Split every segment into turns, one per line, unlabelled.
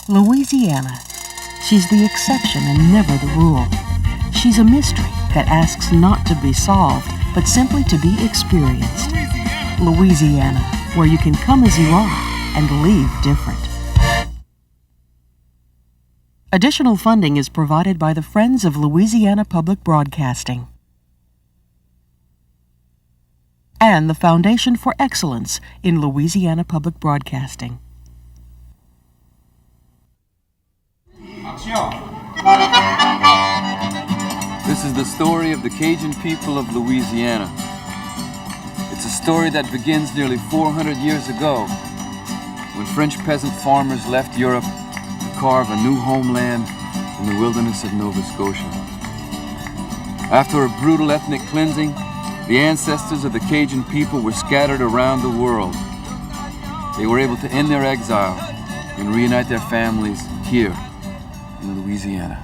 Louisiana. She's the exception and never the rule. She's a mystery that asks not to be solved, but simply to be experienced. Louisiana, where you can come as you are and leave different. Additional funding is provided by the Friends of Louisiana Public Broadcasting and the Foundation for Excellence in Louisiana Public Broadcasting.
This is the story of the Cajun people of Louisiana. It's a story that begins nearly 400 years ago, when French peasant farmers left Europe to carve a new homeland in the wilderness of Nova Scotia. After a brutal ethnic cleansing, the ancestors of the Cajun people were scattered around the world. They were able to end their exile and reunite their families here in Louisiana.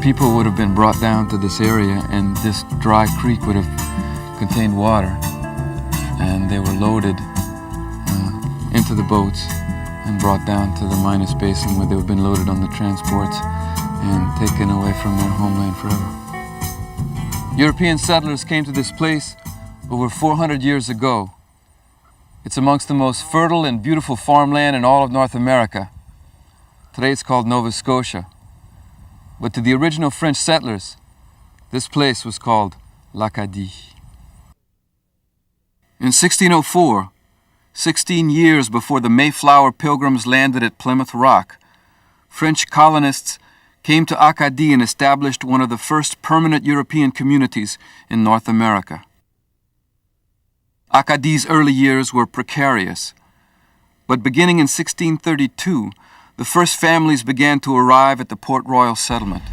People would have been brought down to this area, and this dry creek would have contained water, and they were loaded into the boats and brought down to the Minas Basin, where they would have been loaded on the transports and taken away from their homeland forever. European settlers came to this place over 400 years ago. It's amongst the most fertile and beautiful farmland in all of North America. Today it's called Nova Scotia. But to the original French settlers, this place was called l'Acadie. In 1604, 16 years before the Mayflower Pilgrims landed at Plymouth Rock, French colonists came to Acadie and established one of the first permanent European communities in North America. Acadie's early years were precarious, but beginning in 1632, the first families began to arrive at the Port Royal settlement.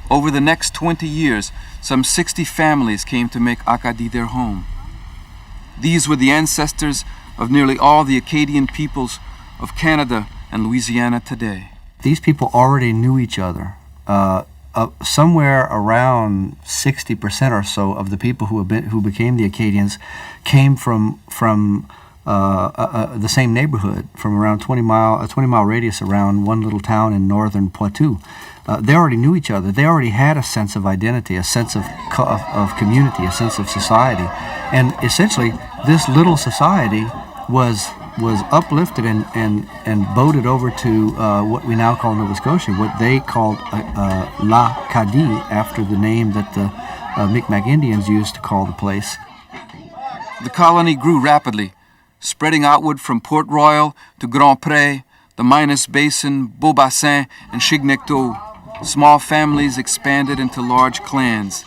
Over the next 20 years, some 60 families came to make Acadie their home. These were the ancestors of nearly all the Acadian peoples of Canada and Louisiana today.
These people already knew each other. Somewhere around 60% or so of the people who became the Acadians came from the same neighborhood, from around a 20-mile radius around one little town in northern Poitou. They already knew each other. They already had a sense of identity, a sense of community, a sense of society. And essentially, this little society was uplifted and boated over to what we now call Nova Scotia, what they called l'Acadie, after the name that the Mikmaq Indians used to call the place.
The colony grew rapidly, spreading outward from Port Royal to Grand Pre, the Minas Basin, Beaubassin, and Chignecto. Small families expanded into large clans.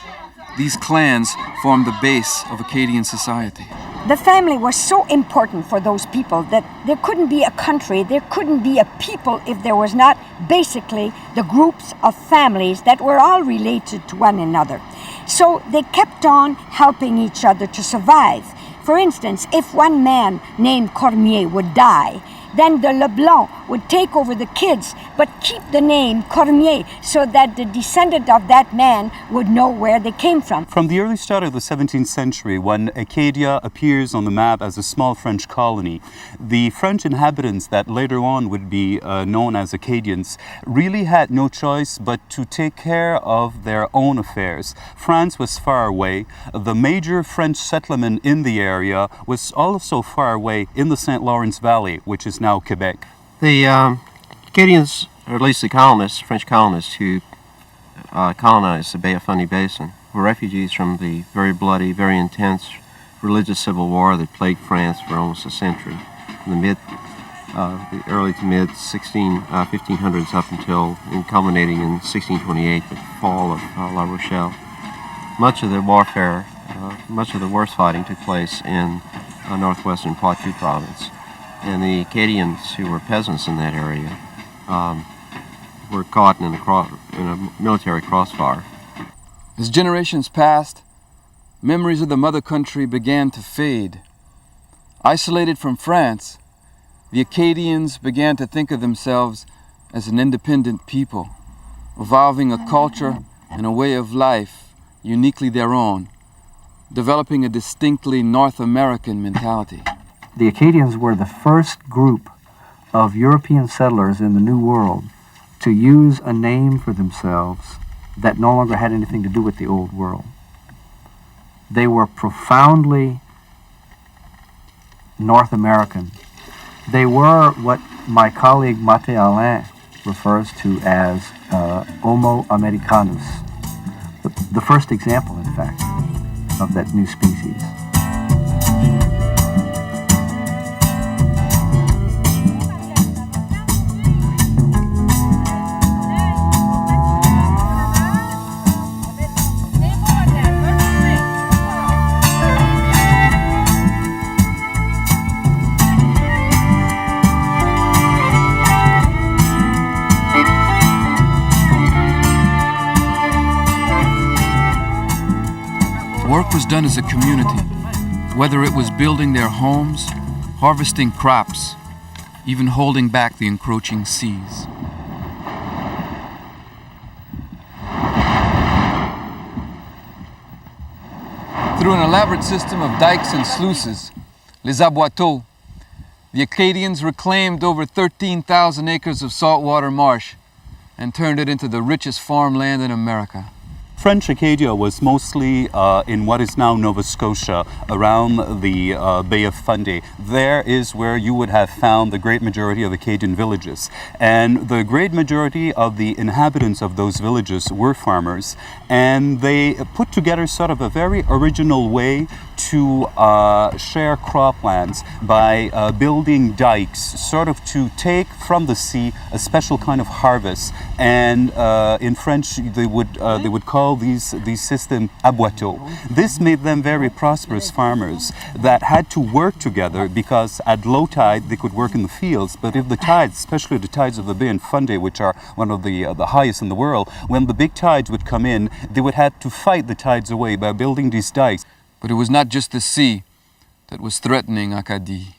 These clans formed the base of Acadian society.
The family was so important for those people that there couldn't be a country, there couldn't be a people if there was not basically the groups of families that were all related to one another. So they kept on helping each other to survive. For instance, if one man named Cormier would die, then the Leblanc would take over the kids, but keep the name Cormier so that the descendant of that man would know where they came from.
From the early start of the 17th century, when Acadia appears on the map as a small French colony, the French inhabitants that later on would be known as Acadians really had no choice but to take care of their own affairs. France was far away. The major French settlement in the area was also far away in the St. Lawrence Valley, which is now Quebec.
The Acadians, or at least the colonists, French colonists who colonized the Bay of Fundy Basin, were refugees from the very bloody, very intense religious civil war that plagued France for almost a century, from the early to mid 1500s up until and culminating in 1628, the fall of La Rochelle. Much of the warfare, much of the worst fighting took place in northwestern Poitou province, and the Acadians, who were peasants in that area, were caught in a military crossfire.
As generations passed, memories of the mother country began to fade. Isolated from France, the Acadians began to think of themselves as an independent people, evolving a culture and a way of life uniquely their own, developing a distinctly North American mentality.
The Acadians were the first group of European settlers in the New World to use a name for themselves that no longer had anything to do with the Old World. They were profoundly North American. They were what my colleague Mate Alain refers to as Homo Americanus, the first example, in fact, of that new species.
Work was done as a community, whether it was building their homes, harvesting crops, even holding back the encroaching seas. Through an elaborate system of dikes and sluices, les aboiteaux, the Acadians reclaimed over 13,000 acres of saltwater marsh and turned it into the richest farmland in America.
French Acadia was mostly in what is now Nova Scotia, around the Bay of Fundy. There is where you would have found the great majority of Acadian villages. And the great majority of the inhabitants of those villages were farmers. And they put together sort of a very original way to share croplands by building dikes, sort of to take from the sea a special kind of harvest. And in French, they would call these systems aboiteaux. This made them very prosperous farmers that had to work together because at low tide they could work in the fields, but if the tides, especially the tides of the Bay and Fundy, which are one of the highest in the world, when the big tides would come in, they would have to fight the tides away by building these dikes.
But it was not just the sea that was threatening Acadie.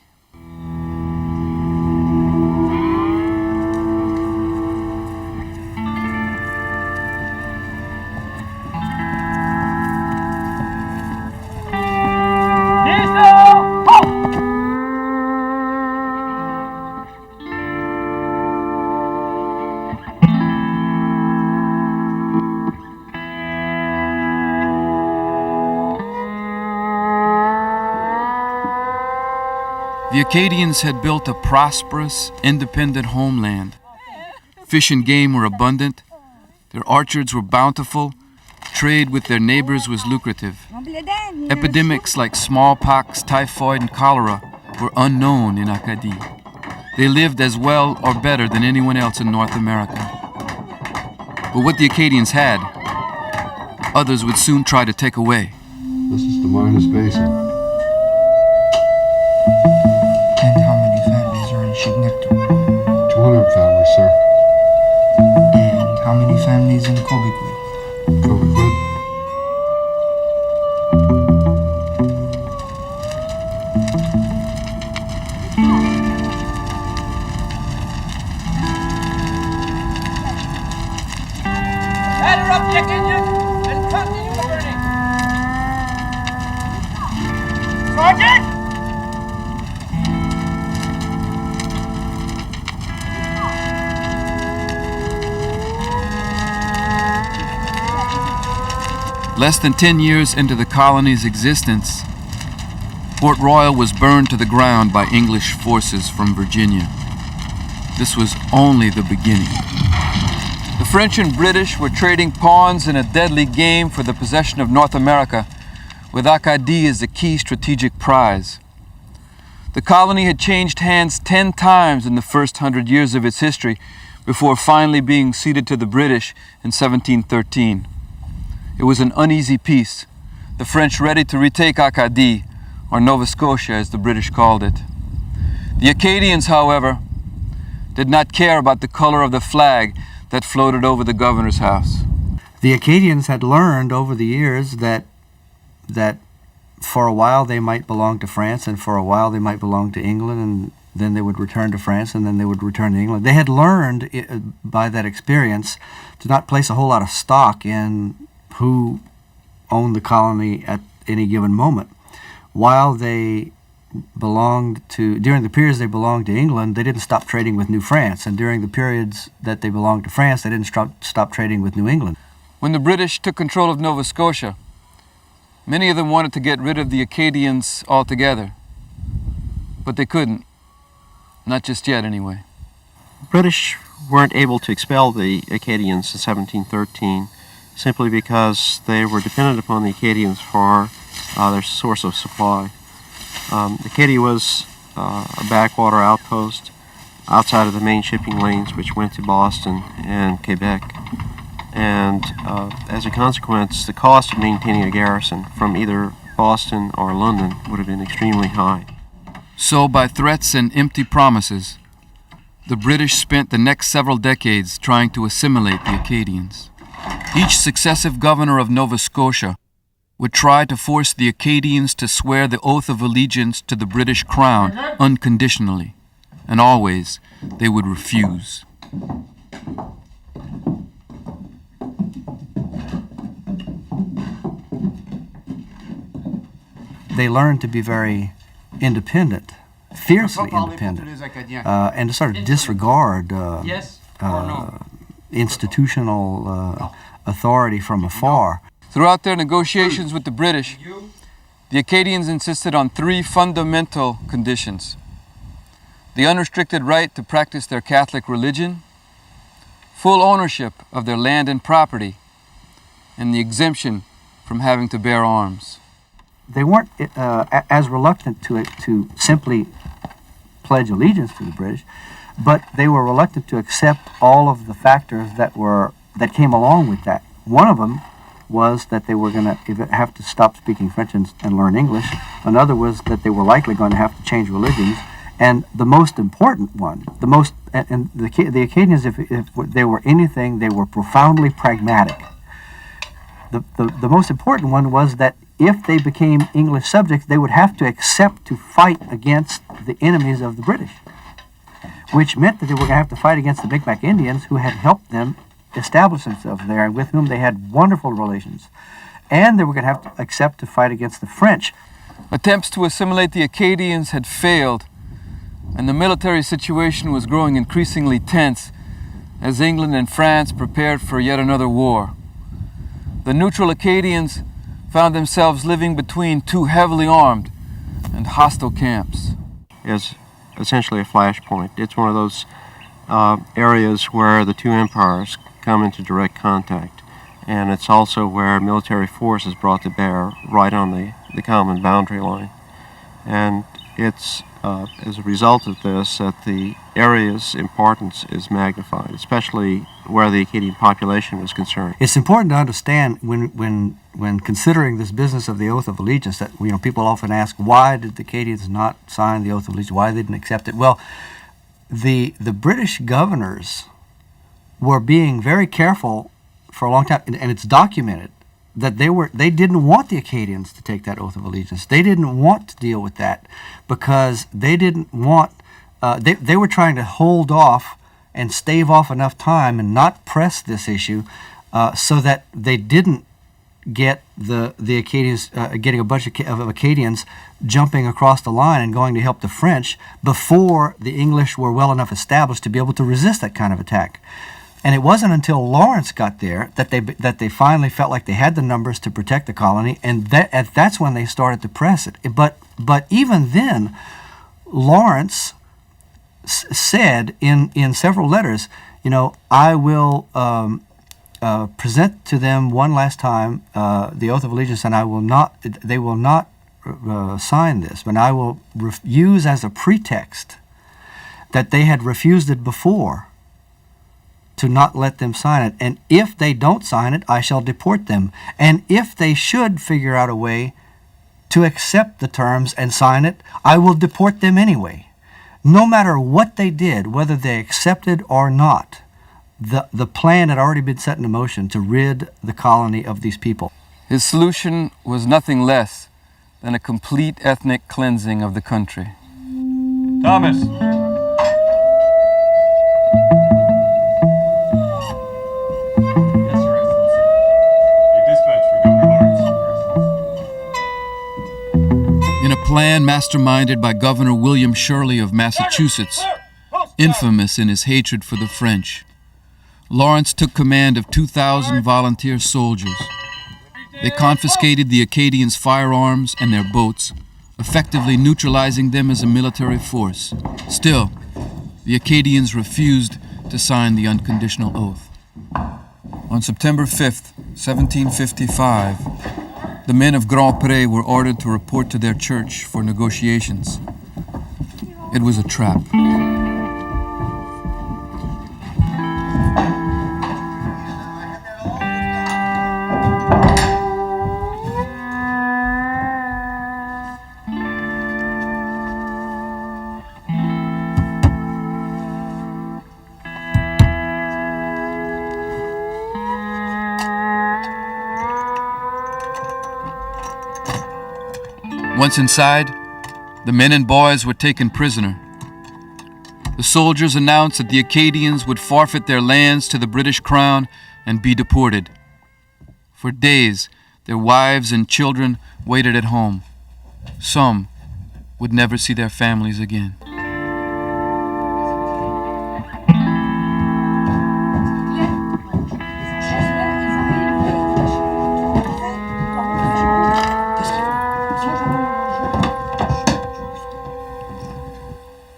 The Acadians had built a prosperous, independent homeland. Fish and game were abundant, their orchards were bountiful, trade with their neighbors was lucrative. Epidemics like smallpox, typhoid, and cholera were unknown in Acadie. They lived as well or better than anyone else in North America. But what the Acadians had, others would soon try to take away.
This is the Minas Basin.
And how many families are in Chignecto?
200 families, sir.
And how many families in Cobequid?
Cobequid?
Less than 10 years into the colony's existence, Port Royal was burned to the ground by English forces from Virginia. This was only the beginning. The French and British were trading pawns in a deadly game for the possession of North America, with Acadie as the key strategic prize. The colony had changed hands 10 times in the first 100 years of its history before finally being ceded to the British in 1713. It was an uneasy peace, the French ready to retake Acadie, or Nova Scotia as the British called it. The Acadians, however, did not care about the color of the flag that floated over the governor's house.
The Acadians had learned over the years that for a while they might belong to France, and for a while they might belong to England, and then they would return to France, and then they would return to England. They had learned by that experience to not place a whole lot of stock in who owned the colony at any given moment. While they belonged to, during the periods they belonged to England, they didn't stop trading with New France, and during the periods that they belonged to France, they didn't stop trading with New England.
When the British took control of Nova Scotia, many of them wanted to get rid of the Acadians altogether, but they couldn't. Not just yet, anyway.
British weren't able to expel the Acadians in 1713 simply because they were dependent upon the Acadians for their source of supply. Acadia was a backwater outpost outside of the main shipping lanes which went to Boston and Quebec. And as a consequence, the cost of maintaining a garrison from either Boston or London would have been extremely high.
So by threats and empty promises, the British spent the next several decades trying to assimilate the Acadians. Each successive governor of Nova Scotia would try to force the Acadians to swear the oath of allegiance to the British Crown unconditionally, and always they would refuse.
They learned to be very independent, fiercely independent, and to sort of disregard institutional authority from afar.
Throughout their negotiations with the British, the Acadians insisted on 3 fundamental conditions: the unrestricted right to practice their Catholic religion, full ownership of their land and property, and the exemption from having to bear arms.
They weren't as reluctant to simply pledge allegiance to the British, but they were reluctant to accept all of the factors that came along with that. One of them was that they were going to have to stop speaking French and learn English. Another was that they were likely going to have to change religions. And the most important one, the Acadians, if they were anything, they were profoundly pragmatic. The most important one was that if they became English subjects, they would have to accept to fight against the enemies of the British, which meant that they were going to have to fight against the mikmaq Indians who had helped them establish themselves there and with whom they had wonderful relations. And they were going to have to accept to fight against the French.
Attempts to assimilate the Acadians had failed, and the military situation was growing increasingly tense as England and France prepared for yet another war. The neutral Acadians found themselves living between 2 heavily armed and hostile camps.
It's essentially a flashpoint. It's one of those areas where the 2 empires come into direct contact, and it's also where military force is brought to bear right on the common boundary line. And it's as a result of this that the area's importance is magnified, especially where the Acadian population was concerned.
It's important to understand when considering this business of the oath of allegiance that people often ask, why did the Acadians not sign the oath of allegiance? Why they didn't accept it? Well, the British governors were being very careful for a long time, and it's documented that they didn't want the Acadians to take that oath of allegiance. They didn't want to deal with that because they didn't want. They were trying to hold off and stave off enough time and not press this issue so that they didn't get the Acadians, getting a bunch of Acadians jumping across the line and going to help the French before the English were well enough established to be able to resist that kind of attack. And it wasn't until Lawrence got there that they finally felt like they had the numbers to protect the colony, and that's when they started to press it. But even then, Lawrence said in several letters, I will present to them one last time the oath of allegiance, and they will not sign this, but I will use as a pretext that they had refused it before to not let them sign it. And if they don't sign it, I shall deport them. And if they should figure out a way to accept the terms and sign it, I will deport them anyway. No matter what they did, whether they accepted or not, the plan had already been set in motion to rid the colony of these people.
His solution was nothing less than a complete ethnic cleansing of the country.
Thomas!
In a plan masterminded by Governor William Shirley of Massachusetts, infamous in his hatred for the French, Lawrence took command of 2,000 volunteer soldiers. They confiscated the Acadians' firearms and their boats, effectively neutralizing them as a military force. Still, the Acadians refused to sign the unconditional oath. On September 5th, 1755, the men of Grand Pre were ordered to report to their church for negotiations. It was a trap. Once inside, the men and boys were taken prisoner. The soldiers announced that the Acadians would forfeit their lands to the British Crown and be deported. For days, their wives and children waited at home. Some would never see their families again.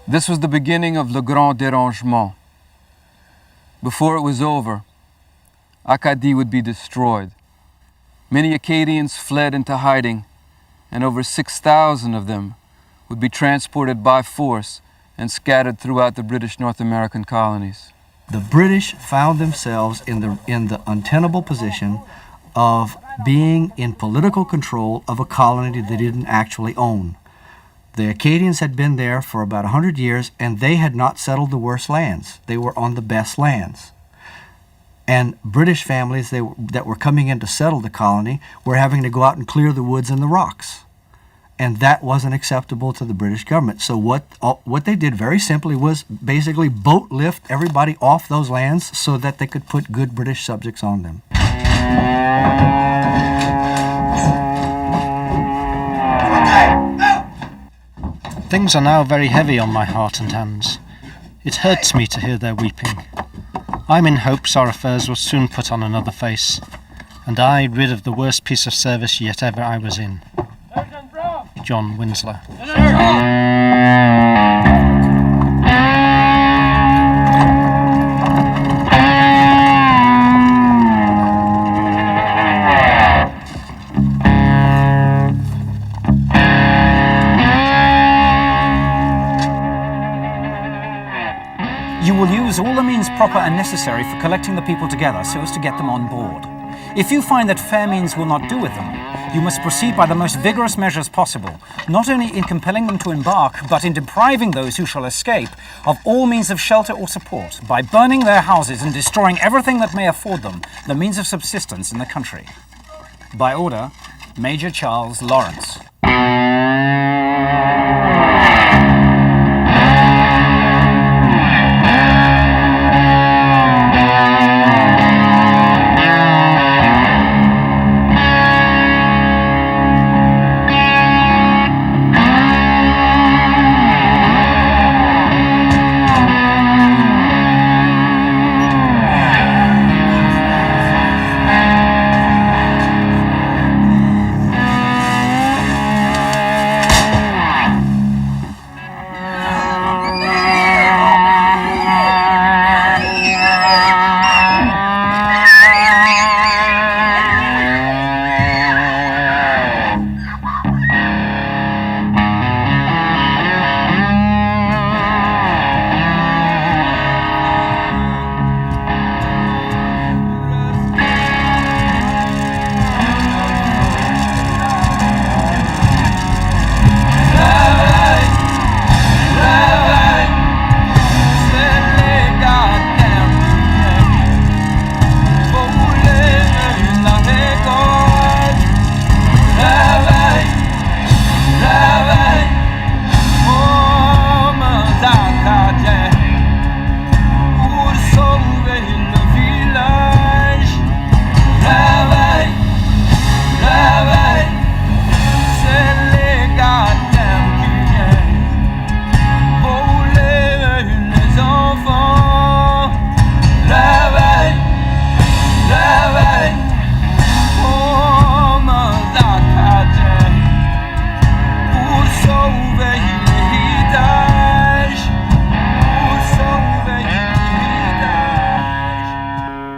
This was the beginning of Le Grand Dérangement. Before it was over, Acadie would be destroyed. Many Acadians fled into hiding, and over 6,000 of them would be transported by force and scattered throughout the British North American colonies.
The British found themselves in the untenable position of being in political control of a colony they didn't actually own. The Acadians had been there for about 100 years, and they had not settled the worst lands. They were on the best lands. And British families that were coming in to settle the colony were having to go out and clear the woods and the rocks. And that wasn't acceptable to the British government. So what they did very simply was basically boat lift everybody off those lands so that they could put good British subjects on them.
Things are now very heavy on my heart and hands. It hurts me to hear their weeping. I'm in hopes our affairs will soon put on another face, and I rid of the worst piece of service yet ever I was in. John Winslow.
You will use all the means proper and necessary for collecting the people together so as to get them on board. If you find that fair means will not do with them, you must proceed by the most vigorous measures possible, not only in compelling them to embark, but in depriving those who shall escape of all means of shelter or support, by burning their houses and destroying everything that may afford them the means of subsistence in the country. By order, Major Charles Lawrence.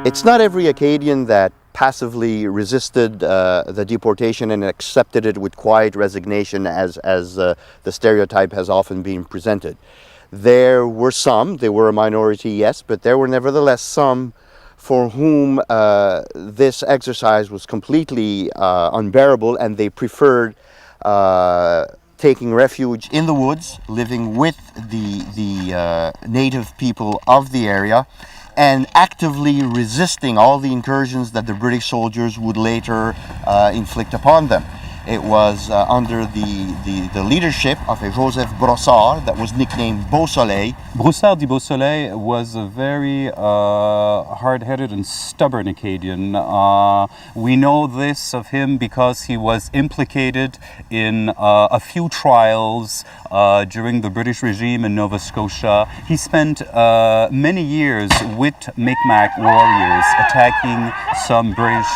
It's not every Acadian that passively resisted the deportation and accepted it with quiet resignation as the stereotype has often been presented. There were some, they were a minority, yes, but there were nevertheless some for whom this exercise was completely unbearable, and they preferred taking refuge in the woods, living with the native people of the area, and actively resisting all the incursions that the British soldiers would later inflict upon them. It was under the leadership of a Joseph Brossard that was nicknamed Beau Soleil.
Brossard de Beausoleil was a very hard-headed and stubborn Acadian. We know this of him because he was implicated in a few trials during the British regime in Nova Scotia. He spent many years with mikmaq warriors attacking some British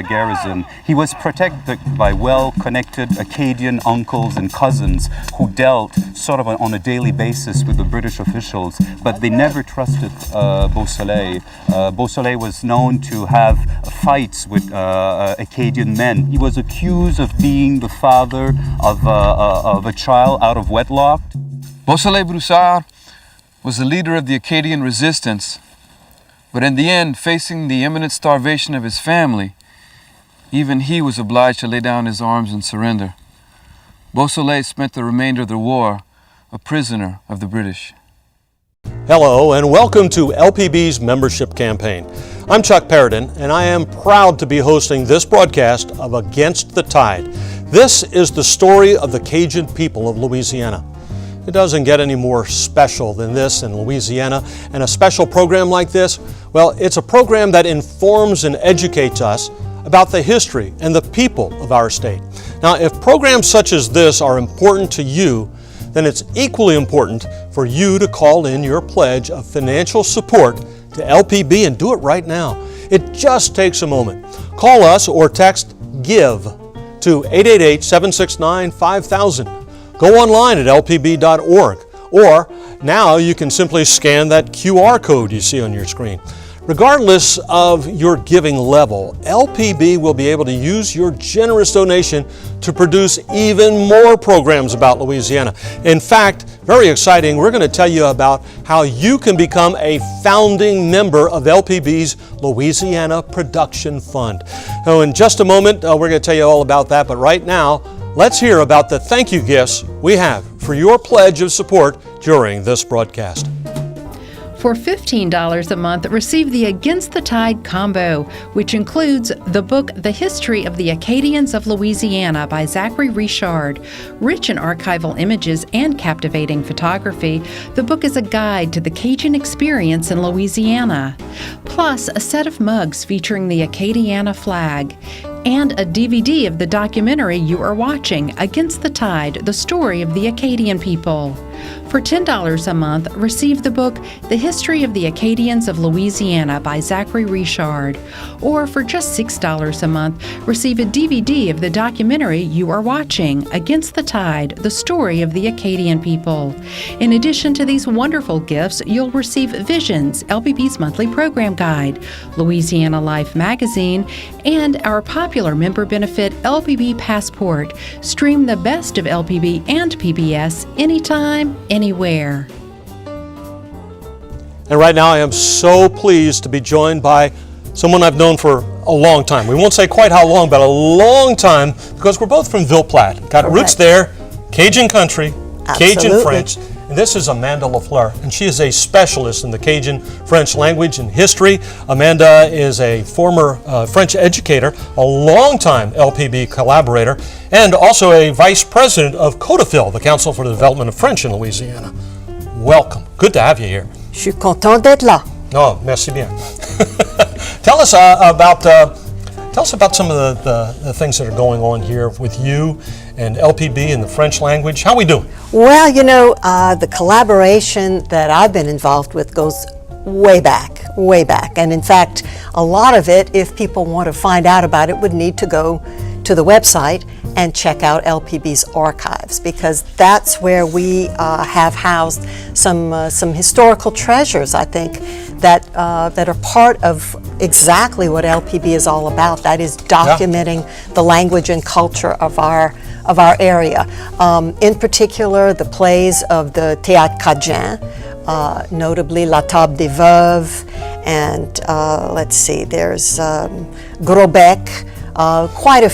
garrison. He was protected by well-connected Acadian uncles and cousins who dealt sort of on a daily basis with the British officials, but they never trusted Beau Soleil. Beau Soleil was known to have fights with Acadian men. He was accused of being the father of a child out of wedlock.
Beau Soleil Brossard was the leader of the Acadian resistance, but in the end, facing the imminent starvation of his family, even he was obliged to lay down his arms and surrender. Beau Soleil spent the remainder of the war a prisoner of the British.
Hello and welcome to LPB's membership campaign. I'm Chuck Paradin and I am proud to be hosting this broadcast of Against the Tide. This is the story of the Cajun people of Louisiana. It doesn't get any more special than this in Louisiana, and a special program like this, well, it's a program that informs and educates us about the history and the people of our state. Now, if programs such as this are important to you, then it's equally important for you to call in your pledge of financial support to LPB, and do it right now. It just takes a moment. Call us or text GIVE to 888-769-5000. Go online at lpb.org, or now you can simply scan that QR code you see on your screen. Regardless of your giving level, LPB will be able to use your generous donation to produce even more programs about Louisiana. In fact, very exciting, we're going to tell you about how you can become a founding member of LPB's Louisiana Production Fund. Now, in just a moment, we're going to tell you all about that, but right now, let's hear about the thank you gifts we have for your pledge of support during this broadcast.
For $15 a month, receive the Against the Tide combo, which includes the book The History of the Acadians of Louisiana by Zachary Richard. Rich in archival images and captivating photography, the book is a guide to the Cajun experience in Louisiana. Plus, a set of mugs featuring the Acadiana flag, and a DVD of the documentary you are watching, Against the Tide, the story of the Acadian people. For $10 a month, receive the book The History of the Acadians of Louisiana by Zachary Richard. Or for just $6 a month, receive a DVD of the documentary you are watching, Against the Tide, the story of the Acadian people. In addition to these wonderful gifts, you'll receive Visions, LPB's monthly program guide, Louisiana Life magazine, and our popular member benefit LPB Passport. Stream the best of LPB and PBS anytime, anywhere.
And right now I am so pleased to be joined by someone I've known for a long time. We won't say quite how long, but a long time, because we're both from Ville Platte. Got roots there, Cajun country, Cajun French. And this is Amanda Lafleur, and she is a specialist in the Cajun French language and history. Amanda is a former French educator, a longtime LPB collaborator, and also a vice president of CODEFIL, the Council for the Development of French in Louisiana. Welcome. Good to have you here.
Je suis content d'être là.
Oh, merci bien. Tell us about some of the things that are going on here with you and LPB and the French language. How are we doing?
Well, you know, the collaboration that I've been involved with goes way back. And in fact, a lot of it, if people want to find out about it, would need to go to the website and check out LPB's archives, because that's where we have housed some historical treasures, I think, that are part of exactly what LPB is all about. That is documenting the language and culture of our area. In particular, the plays of the Théâtre Acadien, notably La Table des Veuves, and let's see, there's gov't, quite a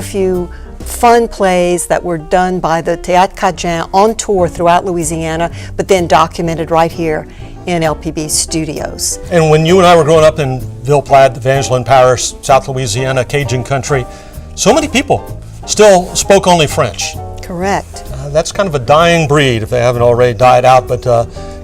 few fun plays that were done by the Théâtre Acadien on tour throughout Louisiana, but then documented right here in LPB studios.
And when you and I were growing up in Ville Platte, Evangeline Parish, South Louisiana, Cajun country, so many people still spoke only French.
Correct.
That's kind of a dying breed if they haven't already died out, but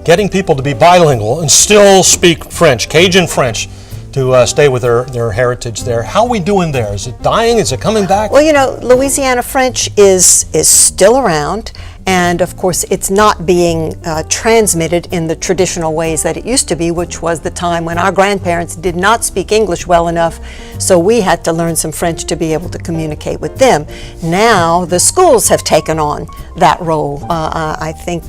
getting people to be bilingual and still speak French, Cajun French, to stay with their heritage there. How are we doing there? Is it dying? Is it coming back?
Well, you know, Louisiana French is still around, and of course it's not being transmitted in the traditional ways that it used to be, which was the time when our grandparents did not speak English well enough, so we had to learn some French to be able to communicate with them. Now the schools have taken on that role. I think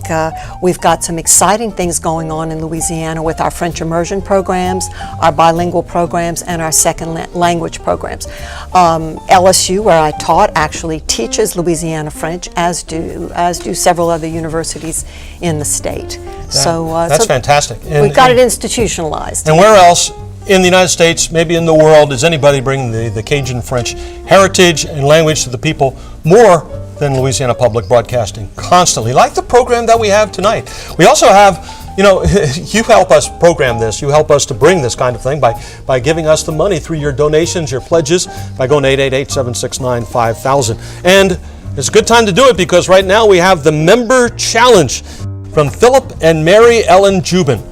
we've got some exciting things going on in Louisiana with our French immersion programs, our bilingual programs, and our second language programs. LSU, where I taught, actually teaches Louisiana French, as do several other universities in the state.
That's fantastic.
We've got it institutionalized.
And where else in the United States, maybe in the world, is anybody bringing the Cajun French heritage and language to the people more than Louisiana Public Broadcasting, constantly, like the program that we have tonight? We also have, you know, you help us program this. You help us to bring this kind of thing by giving us the money through your donations, your pledges, by going to 888-769-5000. And it's a good time to do it because right now we have the Member Challenge from Philip and Mary Ellen Jubin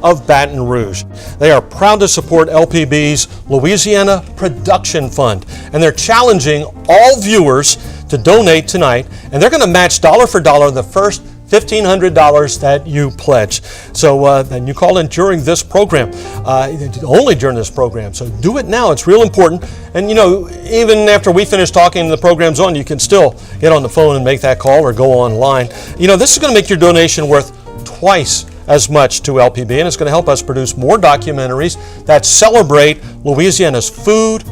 of Baton Rouge. They are proud to support LPB's Louisiana Production Fund, and they're challenging all viewers to donate tonight, and they're going to match dollar for dollar the first $1,500 that you pledge. So then you call in during this program, only during this program. So do it now. It's real important. And you know, even after we finish talking and the program's on, you can still get on the phone and make that call or go online. You know, this is going to make your donation worth twice as much to LPB, and it's going to help us produce more documentaries that celebrate Louisiana's food,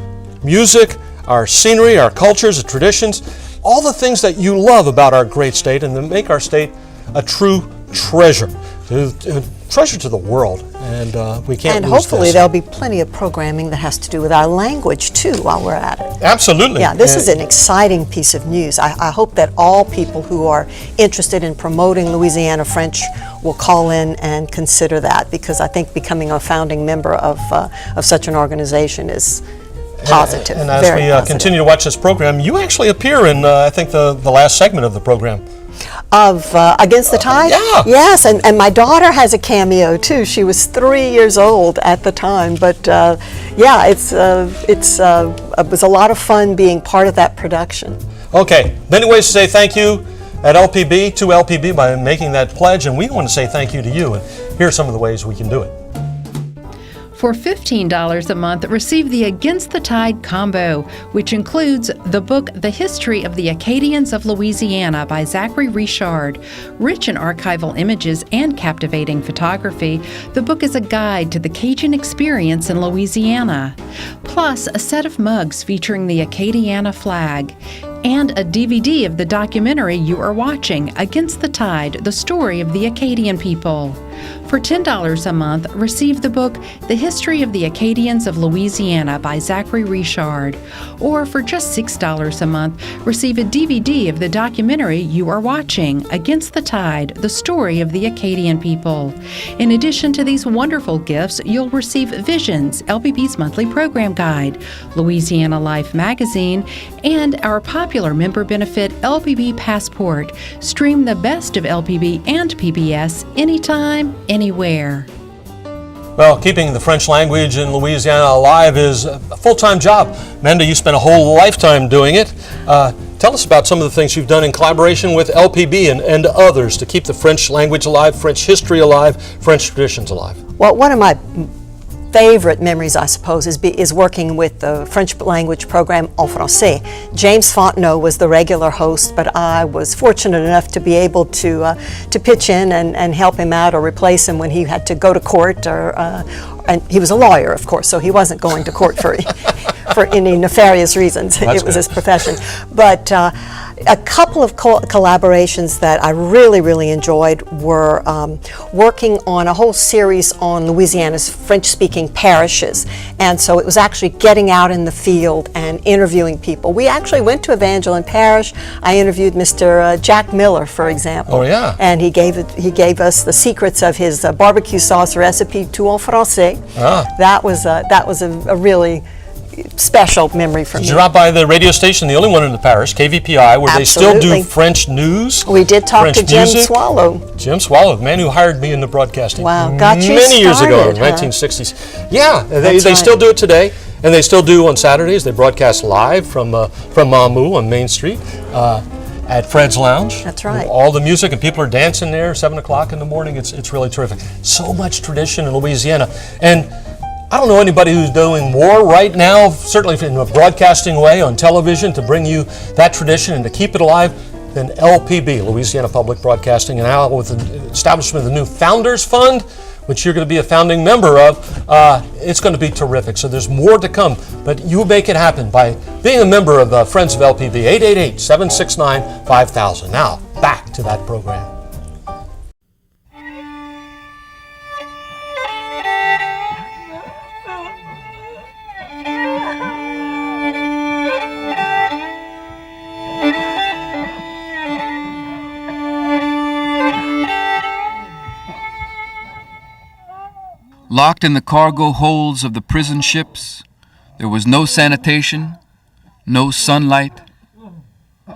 music, our scenery, our cultures, and traditions, all the things that you love about our great state, and that make our state a true treasure, a treasure to the world, and we can't
And
lose
hopefully
this.
there'll be plenty of programming that has to do with our language too while we're at it.
Absolutely.
Yeah, this is an exciting piece of news. I hope that all people who are interested in promoting Louisiana French will call in and consider that, because I think becoming a founding member of such an organization is positive.
And as
very
we
positive.
continue to watch this program, you actually appear in, I think, the last segment of the program.
Of Against the Tide?
Yeah.
Yes, and my daughter has a cameo too. She was 3 years old at the time, but yeah, it was a lot of fun being part of that production.
Okay, many ways to say thank you at LPB, to LPB, by making that pledge, and we want to say thank you to you, and here are some of the ways we can do it.
For $15 a month, receive the Against the Tide combo, which includes the book The History of the Acadians of Louisiana by Zachary Richard. Rich in archival images and captivating photography, the book is a guide to the Cajun experience in Louisiana. Plus, a set of mugs featuring the Acadiana flag, and a DVD of the documentary you are watching, Against the Tide, the story of the Acadian people. For $10 a month, receive the book The History of the Acadians of Louisiana by Zachary Richard. Or for just $6 a month, receive a DVD of the documentary you are watching, Against the Tide, the story of the Acadian people. In addition to these wonderful gifts, you'll receive Visions, LPB's monthly program guide, Louisiana Life magazine, and our popular member benefit LPB Passport. Stream the best of LPB and PBS anytime, anywhere.
Well, keeping the French language in Louisiana alive is a full-time job. Manda, you spent a whole lifetime doing it. Tell us about some of the things you've done in collaboration with LPB and others to keep the French language alive, French history alive, French traditions alive.
Well, one of my favorite memories, I suppose, is working with the French language program en français. James Fontenot was the regular host, but I was fortunate enough to be able to pitch in and help him out or replace him when he had to go to court. And he was a lawyer, of course, so he wasn't going to court for for any nefarious reasons. It was his profession. But a couple of collaborations that I really enjoyed were working on a whole series on Louisiana's French-speaking parishes. And so it was actually getting out in the field and interviewing people. We actually went to Evangeline Parish. I interviewed Mr. Jack Miller, for example.
Oh, yeah.
And he gave us the secrets of his barbecue sauce recipe tout en français.
Ah.
That was a really special memory for me.
Did you drop by the radio station, the only one in the parish, KVPI, where they still do French news?
We did talk
French
to Jim
music?
Swallow.
Jim Swallow, the man who hired me into broadcasting.
Wow, got you
many years ago,
started,
in
huh?
1960s. Yeah, they
right.
still do it today, and they still do on Saturdays. They broadcast live from Mamou on Main Street at Fred's Lounge.
That's right.
All the music, and people are dancing there 7 o'clock in the morning. It's really terrific. So much tradition in Louisiana. And I don't know anybody who's doing more right now, certainly in a broadcasting way on television, to bring you that tradition and to keep it alive than LPB, Louisiana Public Broadcasting. And now with the establishment of the new Founders Fund, which you're going to be a founding member of, it's going to be terrific. So there's more to come, but you make it happen by being a member of Friends of LPB, 888-769-5000. Now, back to that program.
Locked in the cargo holds of the prison ships, there was no sanitation, no sunlight,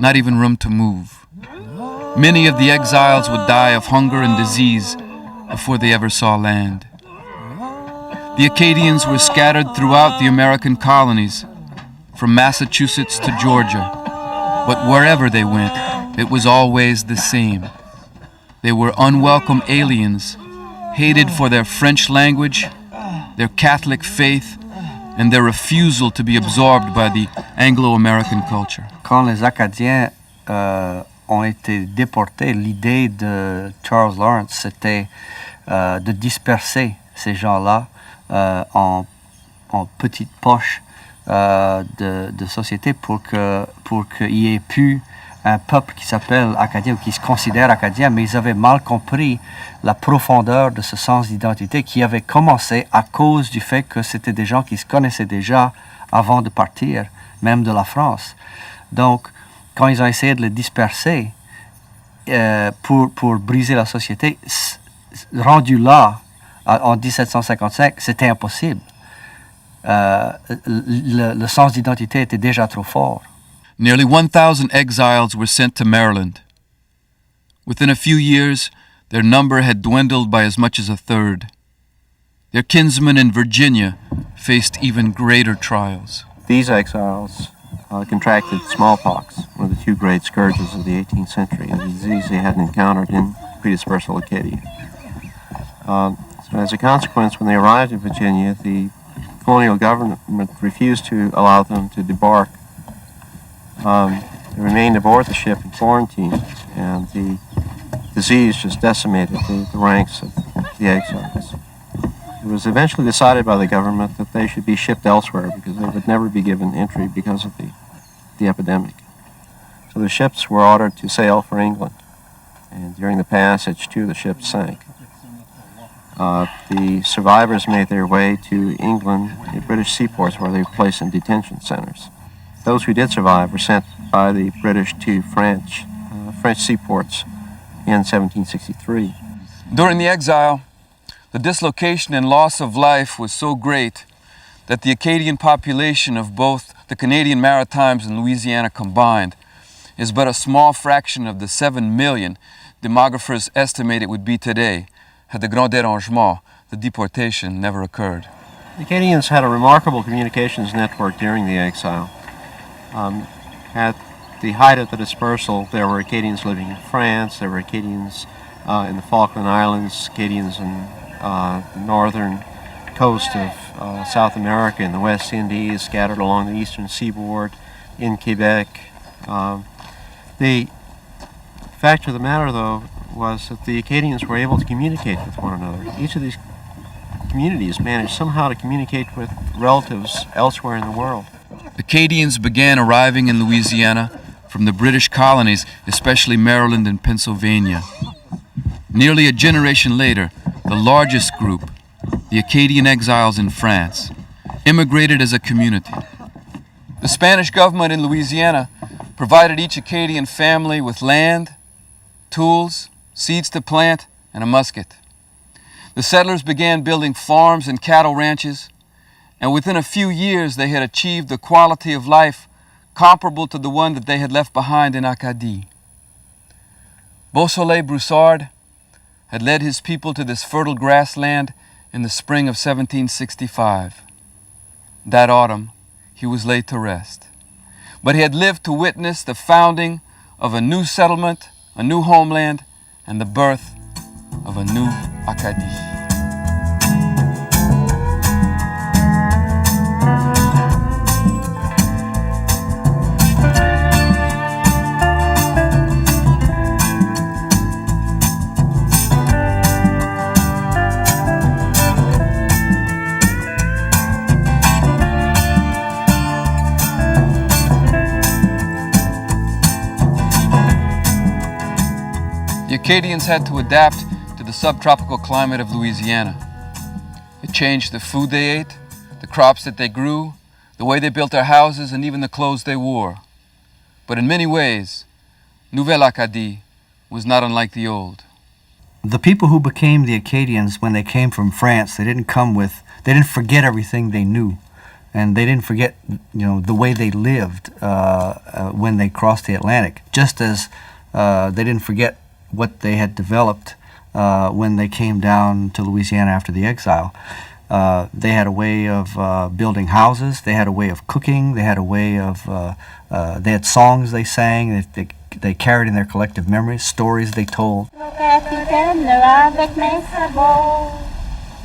not even room to move. Many of the exiles would die of hunger and disease before they ever saw land. The Acadians were scattered throughout the American colonies, from Massachusetts to Georgia, but wherever they went, it was always the same. They were unwelcome aliens, hated for their French language, their Catholic faith, and their refusal to be absorbed by the Anglo-American culture.
Quand les Acadiens ont été déportés, l'idée de Charles Lawrence, c'était de disperser ces gens-là en petites poches de société pour qu'il y ait plus un peuple qui s'appelle Acadien ou qui se considère Acadien, mais ils avaient mal compris la profondeur de ce sens d'identité qui avait commencé à cause du fait que c'était des gens qui se connaissaient déjà avant de partir, même de la France. Donc, quand ils ont essayé de les disperser pour briser la société, rendu là, en 1755, c'était impossible. Le sens d'identité était déjà trop fort.
Nearly 1,000 exiles were sent to Maryland. Within a few years, their number had dwindled by as much as a third. Their kinsmen in Virginia faced even greater trials.
These exiles contracted smallpox, one of the two great scourges of the 18th century, a disease they hadn't encountered in predispersal Acadia. So as a consequence, when they arrived in Virginia, the colonial government refused to allow them to debark. They remained aboard the ship in quarantine, and the disease just decimated the ranks of the exiles. It was eventually decided by the government that they should be shipped elsewhere because they would never be given entry because of the epidemic. So the ships were ordered to sail for England, and during the passage, 2 of the ships sank. The survivors made their way to England at British seaports where they were placed in detention centers. Those who did survive were sent by the British to French seaports in 1763.
During the exile, the dislocation and loss of life was so great that the Acadian population of both the Canadian Maritimes and Louisiana combined is but a small fraction of the 7 million demographers estimate it would be today had the Grand Dérangement, the deportation, never occurred.
The Acadians had a remarkable communications network during the exile. At the height of the dispersal, there were Acadians living in France, there were Acadians in the Falkland Islands, Acadians in the northern coast of South America, in the West Indies, scattered along the eastern seaboard, in Quebec. The fact of the matter, though, was that the Acadians were able to communicate with one another. Each of these communities managed somehow to communicate with relatives elsewhere in the world.
Acadians began arriving in Louisiana from the British colonies, especially Maryland and Pennsylvania. Nearly a generation later, the largest group, the Acadian exiles in France, immigrated as a community. The Spanish government in Louisiana provided each Acadian family with land, tools, seeds to plant, and a musket. The settlers began building farms and cattle ranches, and within a few years they had achieved the quality of life comparable to the one that they had left behind in Acadie. Beausoleil Broussard had led his people to this fertile grassland in the spring of 1765. That autumn, he was laid to rest. But he had lived to witness the founding of a new settlement, a new homeland, and the birth of a new Acadie. The Acadians had to adapt to the subtropical climate of Louisiana. It changed the food they ate, the crops that they grew, the way they built their houses, and even the clothes they wore. But in many ways, Nouvelle Acadie was not unlike the old.
The people who became the Acadians when they came from France, they didn't forget everything they knew. And they didn't forget, the way they lived when they crossed the Atlantic. Just as they didn't forget what they had developed when they came down to Louisiana after the exile. They had a way of building houses. They had a way of cooking. They had a way of, they had songs they sang. They carried in their collective memories, stories they told.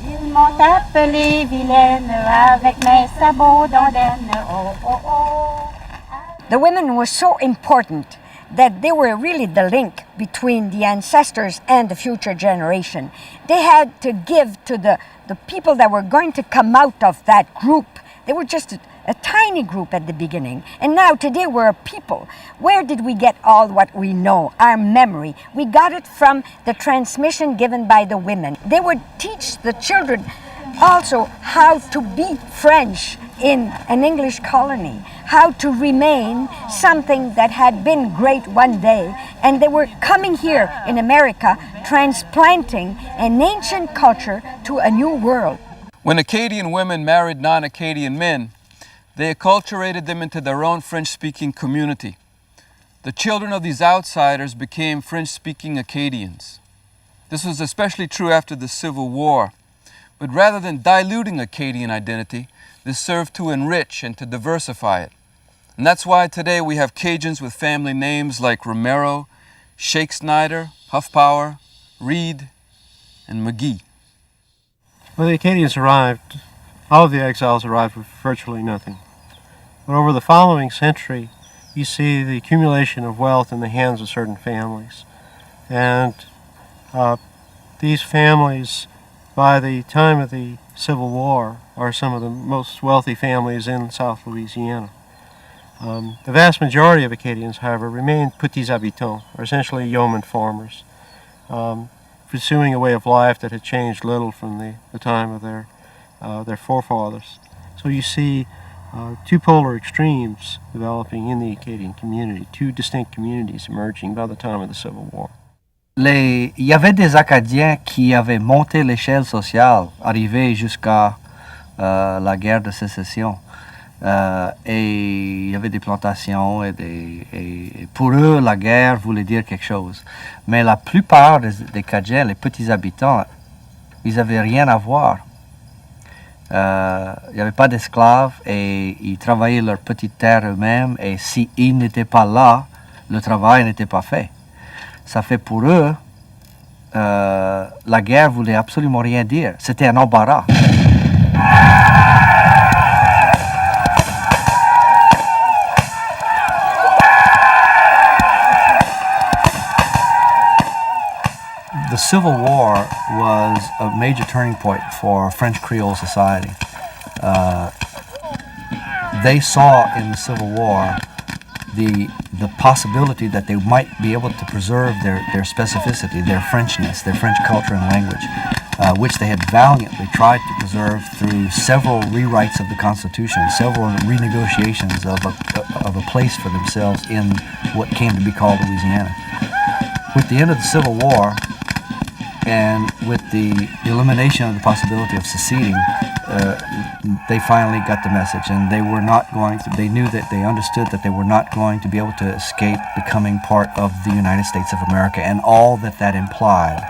Ils m'ont appelé vilaine avec mes sabots d'ondaine. Oh, oh, oh.
The women were so important that they were really the link between the ancestors and the future generation. They had to give to the people that were going to come out of that group. They were just a tiny group at the beginning. And now today we're a people. Where did we get all what we know, our memory? We got it from the transmission given by the women. They would teach the children also how to be French in an English colony, how to remain something that had been great one day. And they were coming here in America, transplanting an ancient culture to a new world.
When Acadian women married non-Acadian men, they acculturated them into their own French-speaking community. The children of these outsiders became French-speaking Acadians. This was especially true after the Civil War. But rather than diluting Acadian identity, this served to enrich and to diversify it. And that's why today we have Cajuns with family names like Romero, Shake Snyder, Huffpower, Reed, and McGee.
When the Acadians arrived, all of the exiles arrived with virtually nothing. But over the following century, you see the accumulation of wealth in the hands of certain families. And these families, by the time of the Civil War, are some of the most wealthy families in South Louisiana. The vast majority of Acadians, however, remained petits habitants, or essentially yeoman farmers, pursuing a way of life that had changed little from the time of their forefathers. So you see two polar extremes developing in the Acadian community, two distinct communities emerging by the time of the Civil War.
Il y avait des Acadiens qui avaient monté l'échelle sociale, arrivés jusqu'à la guerre de sécession. Et il y avait des plantations et pour eux, la guerre voulait dire quelque chose. Mais la plupart des Cajuns, les petits habitants, ils n'avaient rien à voir. Il n'y avait pas d'esclaves et ils travaillaient leur petite terre eux-mêmes et s'ils n'étaient pas là, le travail n'était pas fait. Ça fait pour eux, la guerre voulait absolument rien dire. C'était un embarras. The Civil War was a major turning point for French Creole society. They saw in the Civil War the possibility that they might be able to preserve their specificity, their Frenchness, their French culture and language, which they had valiantly tried to preserve through several rewrites of the Constitution, several renegotiations of a place for themselves in what came to be called Louisiana. With the end of the Civil War, and with the elimination of the possibility of seceding, they finally got the message, and they were not going to, they knew that they understood that they were not going to be able to escape becoming part of the United States of America and all that that implied.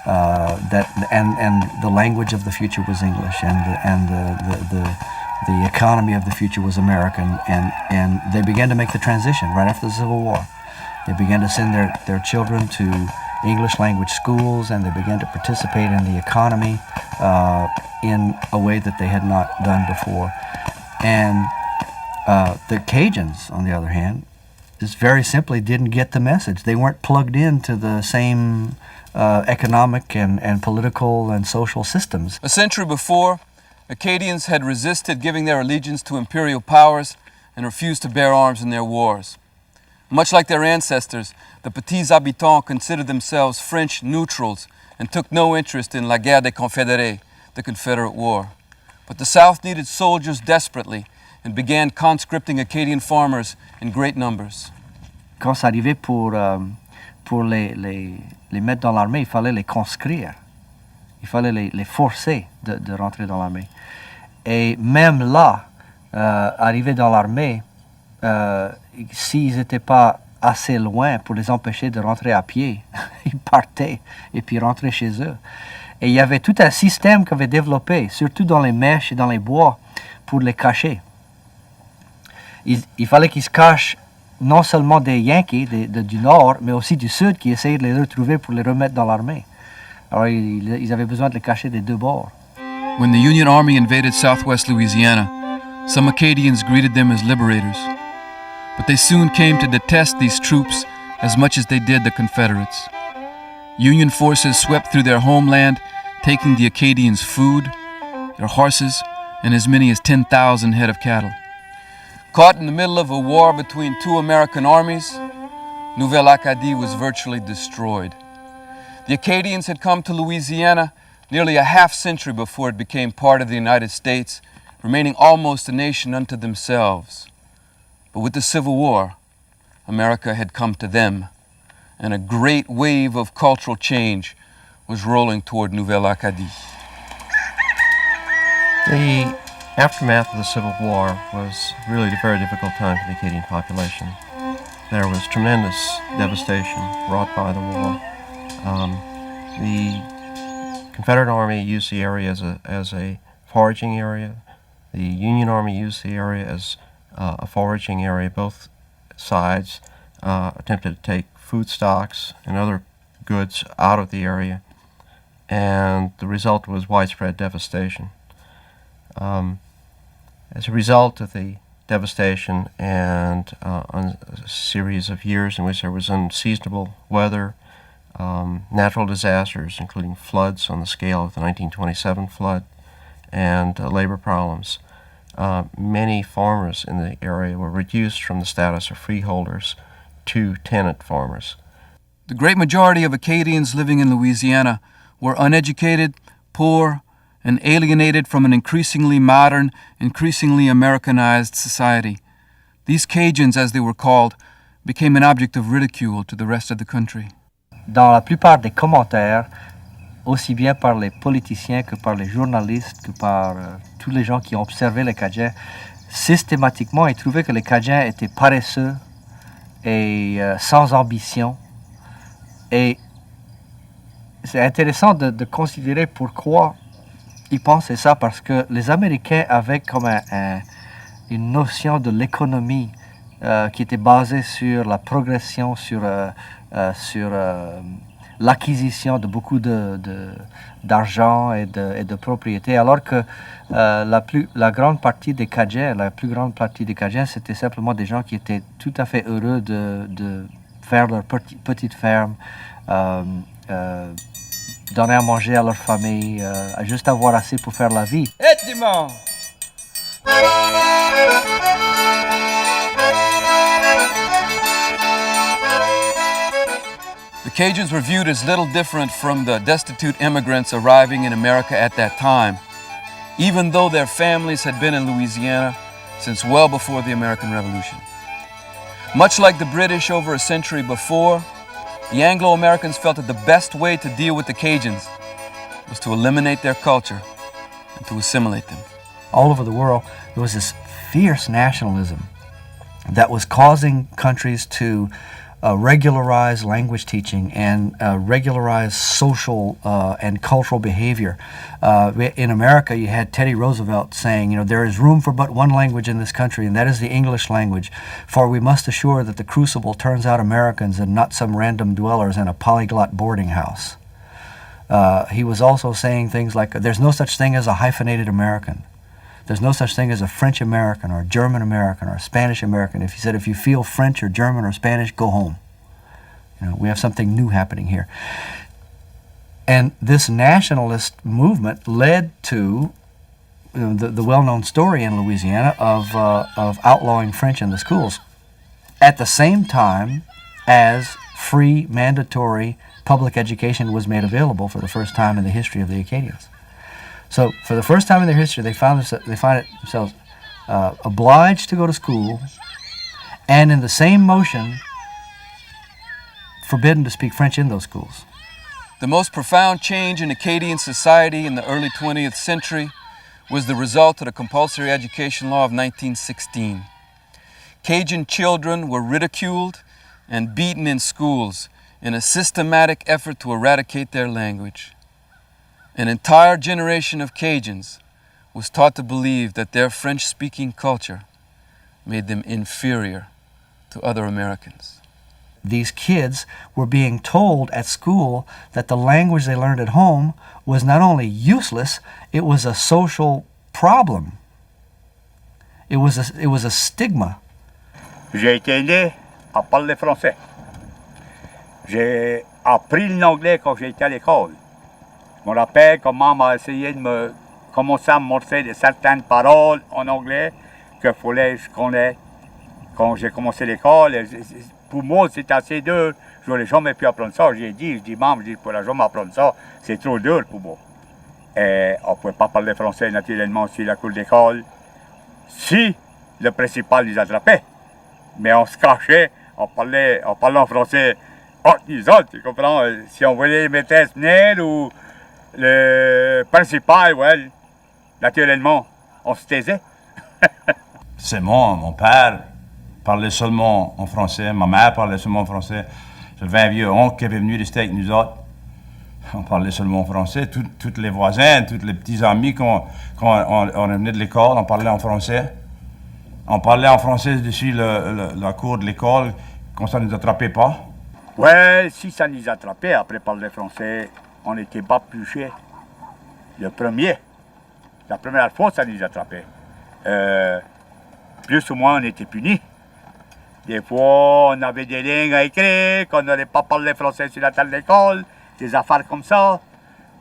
And the language of the future was English, and the economy of the future was American, and they began to make the transition right after the Civil War. They began to send their children to English language schools, and they began to participate in the economy in a way that they had not done before. And the Cajuns, on the other hand, just very simply didn't get the message. They weren't plugged into the same economic and political and social systems.
A century before, Acadians had resisted giving their allegiance to imperial powers and refused to bear arms in their wars. Much like their ancestors, the petits habitants considered themselves French neutrals and took no interest in la guerre des confédérés, the Confederate War. But the South needed soldiers desperately and began conscripting Acadian farmers in great numbers.
Quand ça arrivait pour les mettre dans l'armée, il fallait les conscrire. Il fallait les forcer de rentrer dans l'armée. Et même là, arriver dans l'armée, s'ils n'étaient pas assez loin pour les empêcher de rentrer à pied, ils partaient et puis rentraient chez eux. Et il y avait tout un système qu'on avait développé, surtout dans les mèches et dans les bois, pour les cacher. Il fallait qu'ils se cachent non seulement des Yankees du Nord, mais aussi du Sud qui essayaient de les retrouver pour les remettre dans l'armée. Alors ils avaient besoin de les cacher des deux bords.
When the Union Army invaded southwest Louisiana, some Acadians greeted them as liberators. But they soon came to detest these troops as much as they did the Confederates. Union forces swept through their homeland, taking the Acadians' food, their horses, and as many as 10,000 head of cattle. Caught in the middle of a war between two American armies, Nouvelle Acadie was virtually destroyed. The Acadians had come to Louisiana nearly a half-century before it became part of the United States, remaining almost a nation unto themselves. But with the Civil War, America had come to them, and a great wave of cultural change was rolling toward Nouvelle Acadie.
The aftermath of the Civil War was really a very difficult time for the Acadian population. There was tremendous devastation wrought by the war. The Confederate Army used the area as a foraging area. The Union Army used the area as a foraging area. Both sides attempted to take food stocks and other goods out of the area, and the result was widespread devastation. As a result of the devastation and a series of years in which there was unseasonable weather, natural disasters, including floods on the scale of the 1927 flood, and labor problems, many farmers in the area were reduced from the status of freeholders to tenant farmers.
The great majority of Acadians living in Louisiana were uneducated, poor, and alienated from an increasingly modern, increasingly Americanized society. These Cajuns, as they were called, became an object of ridicule to the rest of the country.
Dans la plupart des commentaires, aussi bien par les politiciens que par les journalistes, que par tous les gens qui ont observé les Cajuns, systématiquement, ils trouvaient que les Cajuns étaient paresseux et sans ambition. Et c'est intéressant de considérer pourquoi ils pensaient ça, parce que les Américains avaient comme une notion de l'économie qui était basée sur la progression, sur l'acquisition de beaucoup d'argent et de propriétés, alors que la grande partie des Cajuns, la plus grande partie des Cajuns, c'était simplement des gens qui étaient tout à fait heureux de faire leur petite ferme, donner à manger à leur famille, juste avoir assez pour faire la vie.
The Cajuns were viewed as little different from the destitute immigrants arriving in America at that time, even though their families had been in Louisiana since well before the American Revolution. Much like the British over a century before, the Anglo-Americans felt that the best way to deal with the Cajuns was to eliminate their culture and to assimilate them.
All over the world, there was this fierce nationalism that was causing countries to regularize language teaching and regularize social and cultural behavior. In America, you had Teddy Roosevelt saying, there is room for but one language in this country, and that is the English language, for we must assure that the crucible turns out Americans and not some random dwellers in a polyglot boarding house. He was also saying things like, there's no such thing as a hyphenated American. There's no such thing as a French American or a German American or a Spanish American. If he said, if you feel French or German or Spanish, go home. We have something new happening here. And this nationalist movement led to the well-known story in Louisiana of outlawing French in the schools at the same time as free, mandatory public education was made available for the first time in the history of the Acadians. So for the first time in their history, they find themselves obliged to go to school, and in the same motion, forbidden to speak French in those schools.
The most profound change in Acadian society in the early 20th century was the result of the compulsory education law of 1916. Cajun children were ridiculed and beaten in schools in a systematic effort to eradicate their language. An entire generation of Cajuns was taught to believe that their French-speaking culture made them inferior to other Americans.
These kids were being told at school that the language they learned at home was not only useless, it was a social problem. It was a stigma.
J'ai été né à parler français. J'ai appris l'anglais quand j'étais à l'école. Je me rappelle comment m'a essayé de me commencer à me montrer de certaines paroles en anglais que fallait je connais quand j'ai commencé l'école. Pour moi, c'était assez dur. Je n'aurais jamais pu apprendre ça. Je dis, maman, je ne pourrais jamais apprendre ça. C'est trop dur pour moi. Et on ne pouvait pas parler français naturellement sur la cour d'école si le principal les attrapait. Mais on se cachait, on parlait en français. Oh, disons, tu comprends? Si on voyait les maîtresses venir ou le principal, ouais, naturellement, on se taisait.
C'est mon père parlait seulement en français, ma mère parlait seulement en français. J'avais un vieux oncle qui avait venu rester avec nous autres. On parlait seulement en français. Tous les voisins, tous les petits amis, quand on revenait de l'école, on parlait en français. On parlait en français dessus la cour de l'école quand ça ne nous attrapait pas.
Ouais, si ça nous attrapait après parler français, on n'était pas bûché. La première fois, ça nous attrapait. Plus ou moins, on était punis. Des fois, on avait des lignes à écrire, qu'on n'aurait pas parlé français sur la table d'école, des affaires comme ça.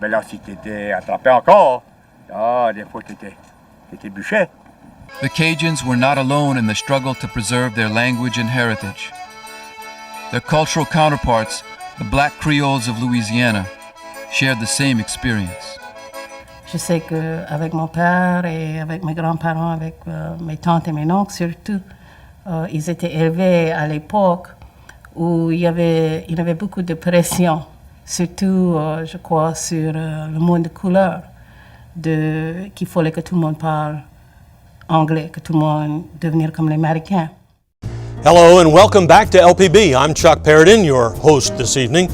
Mais là, si tu étais attrapé encore, des fois, tu étais bûché.
The Cajuns were not alone in the struggle to preserve their language and heritage. Their cultural counterparts, the Black Creoles of Louisiana, shared the same experience.
Je sais qu'avec mon père et avec mes grands-parents, avec mes tantes et mes oncles surtout, ils étaient élevés à l'époque où il y avait beaucoup de pression, surtout, je crois, sur le monde de couleur, qu'il fallait que tout le monde parle anglais, que tout le monde devenir comme les Américains.
Hello and welcome back to LPB. I'm Chuck Paradin, your host this evening.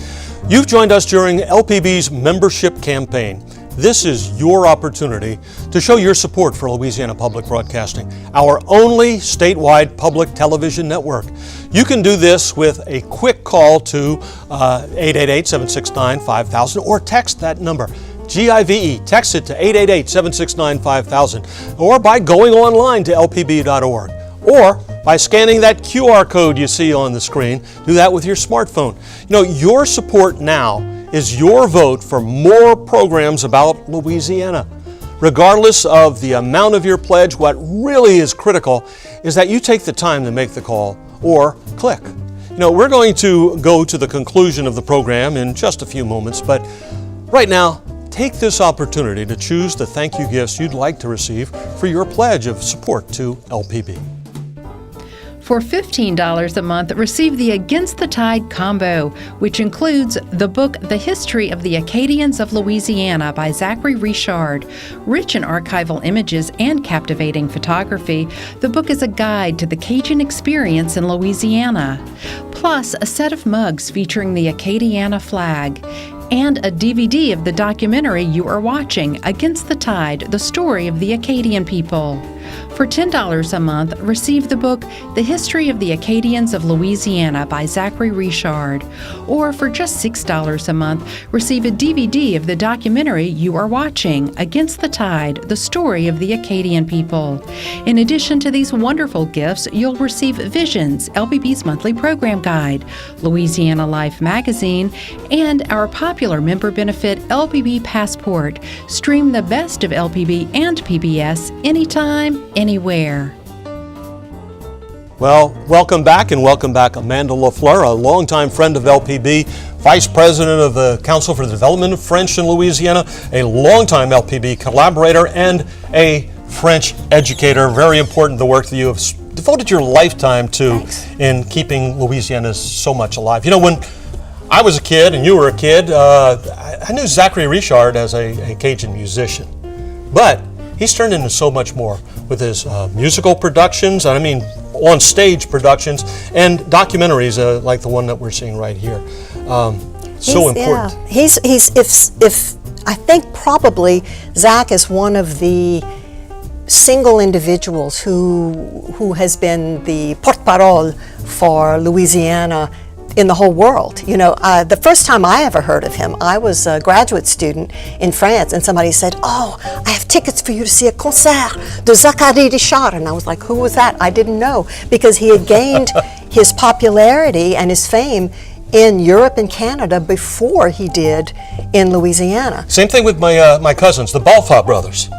You've joined us during LPB's membership campaign. This is your opportunity to show your support for Louisiana Public Broadcasting, our only statewide public television network. You can do this with a quick call to 888-769-5000 or text that number, GIVE. Text it to 888-769-5000 or by going online to lpb.org or by scanning that QR code you see on the screen. Do that with your smartphone. You know, your support now is your vote for more programs about Louisiana. Regardless of the amount of your pledge, what really is critical is that you take the time to make the call or click. You know, we're going to go to the conclusion of the program in just a few moments, but right now, take this opportunity to choose the thank you gifts you'd like to receive for your pledge of support to LPB.
For $15 a month, receive the Against the Tide combo, which includes the book The History of the Acadians of Louisiana by Zachary Richard. Rich in archival images and captivating photography, the book is a guide to the Cajun experience in Louisiana. Plus, a set of mugs featuring the Acadiana flag, and a DVD of the documentary you are watching, Against the Tide, the story of the Acadian people. For $10 a month, receive the book The History of the Acadians of Louisiana by Zachary Richard. Or for just $6 a month, receive a DVD of the documentary you are watching, Against the Tide, the story of the Acadian people. In addition to these wonderful gifts, you'll receive Visions, LPB's monthly program guide, Louisiana Life magazine, and our popular member benefit LPB Passport. Stream the best of LPB and PBS anytime, anywhere.
Well, welcome back, and welcome back Amanda Lafleur, a longtime friend of LPB, Vice President of the Council for the Development of French in Louisiana, a longtime LPB collaborator, and a French educator. Very important, the work that you have devoted your lifetime to. Thanks. In keeping Louisiana so much alive. You know, when I was a kid and you were a kid, I knew Zachary Richard as a Cajun musician, but he's turned into so much more with his musical productions, and I mean on-stage productions, and documentaries like the one that we're seeing right here. So important.
Yeah. He's if I think probably Zach is one of the single individuals who has been the porte-parole for Louisiana in the whole world. You know, the first time I ever heard of him, I was a graduate student in France, and somebody said, "Oh, I have tickets for you to see a concert de Zachary Richard," and I was like, "Who was that?" I didn't know, because he had gained his popularity and his fame in Europe and Canada before he did in Louisiana.
Same thing with my cousins, the Balfa brothers.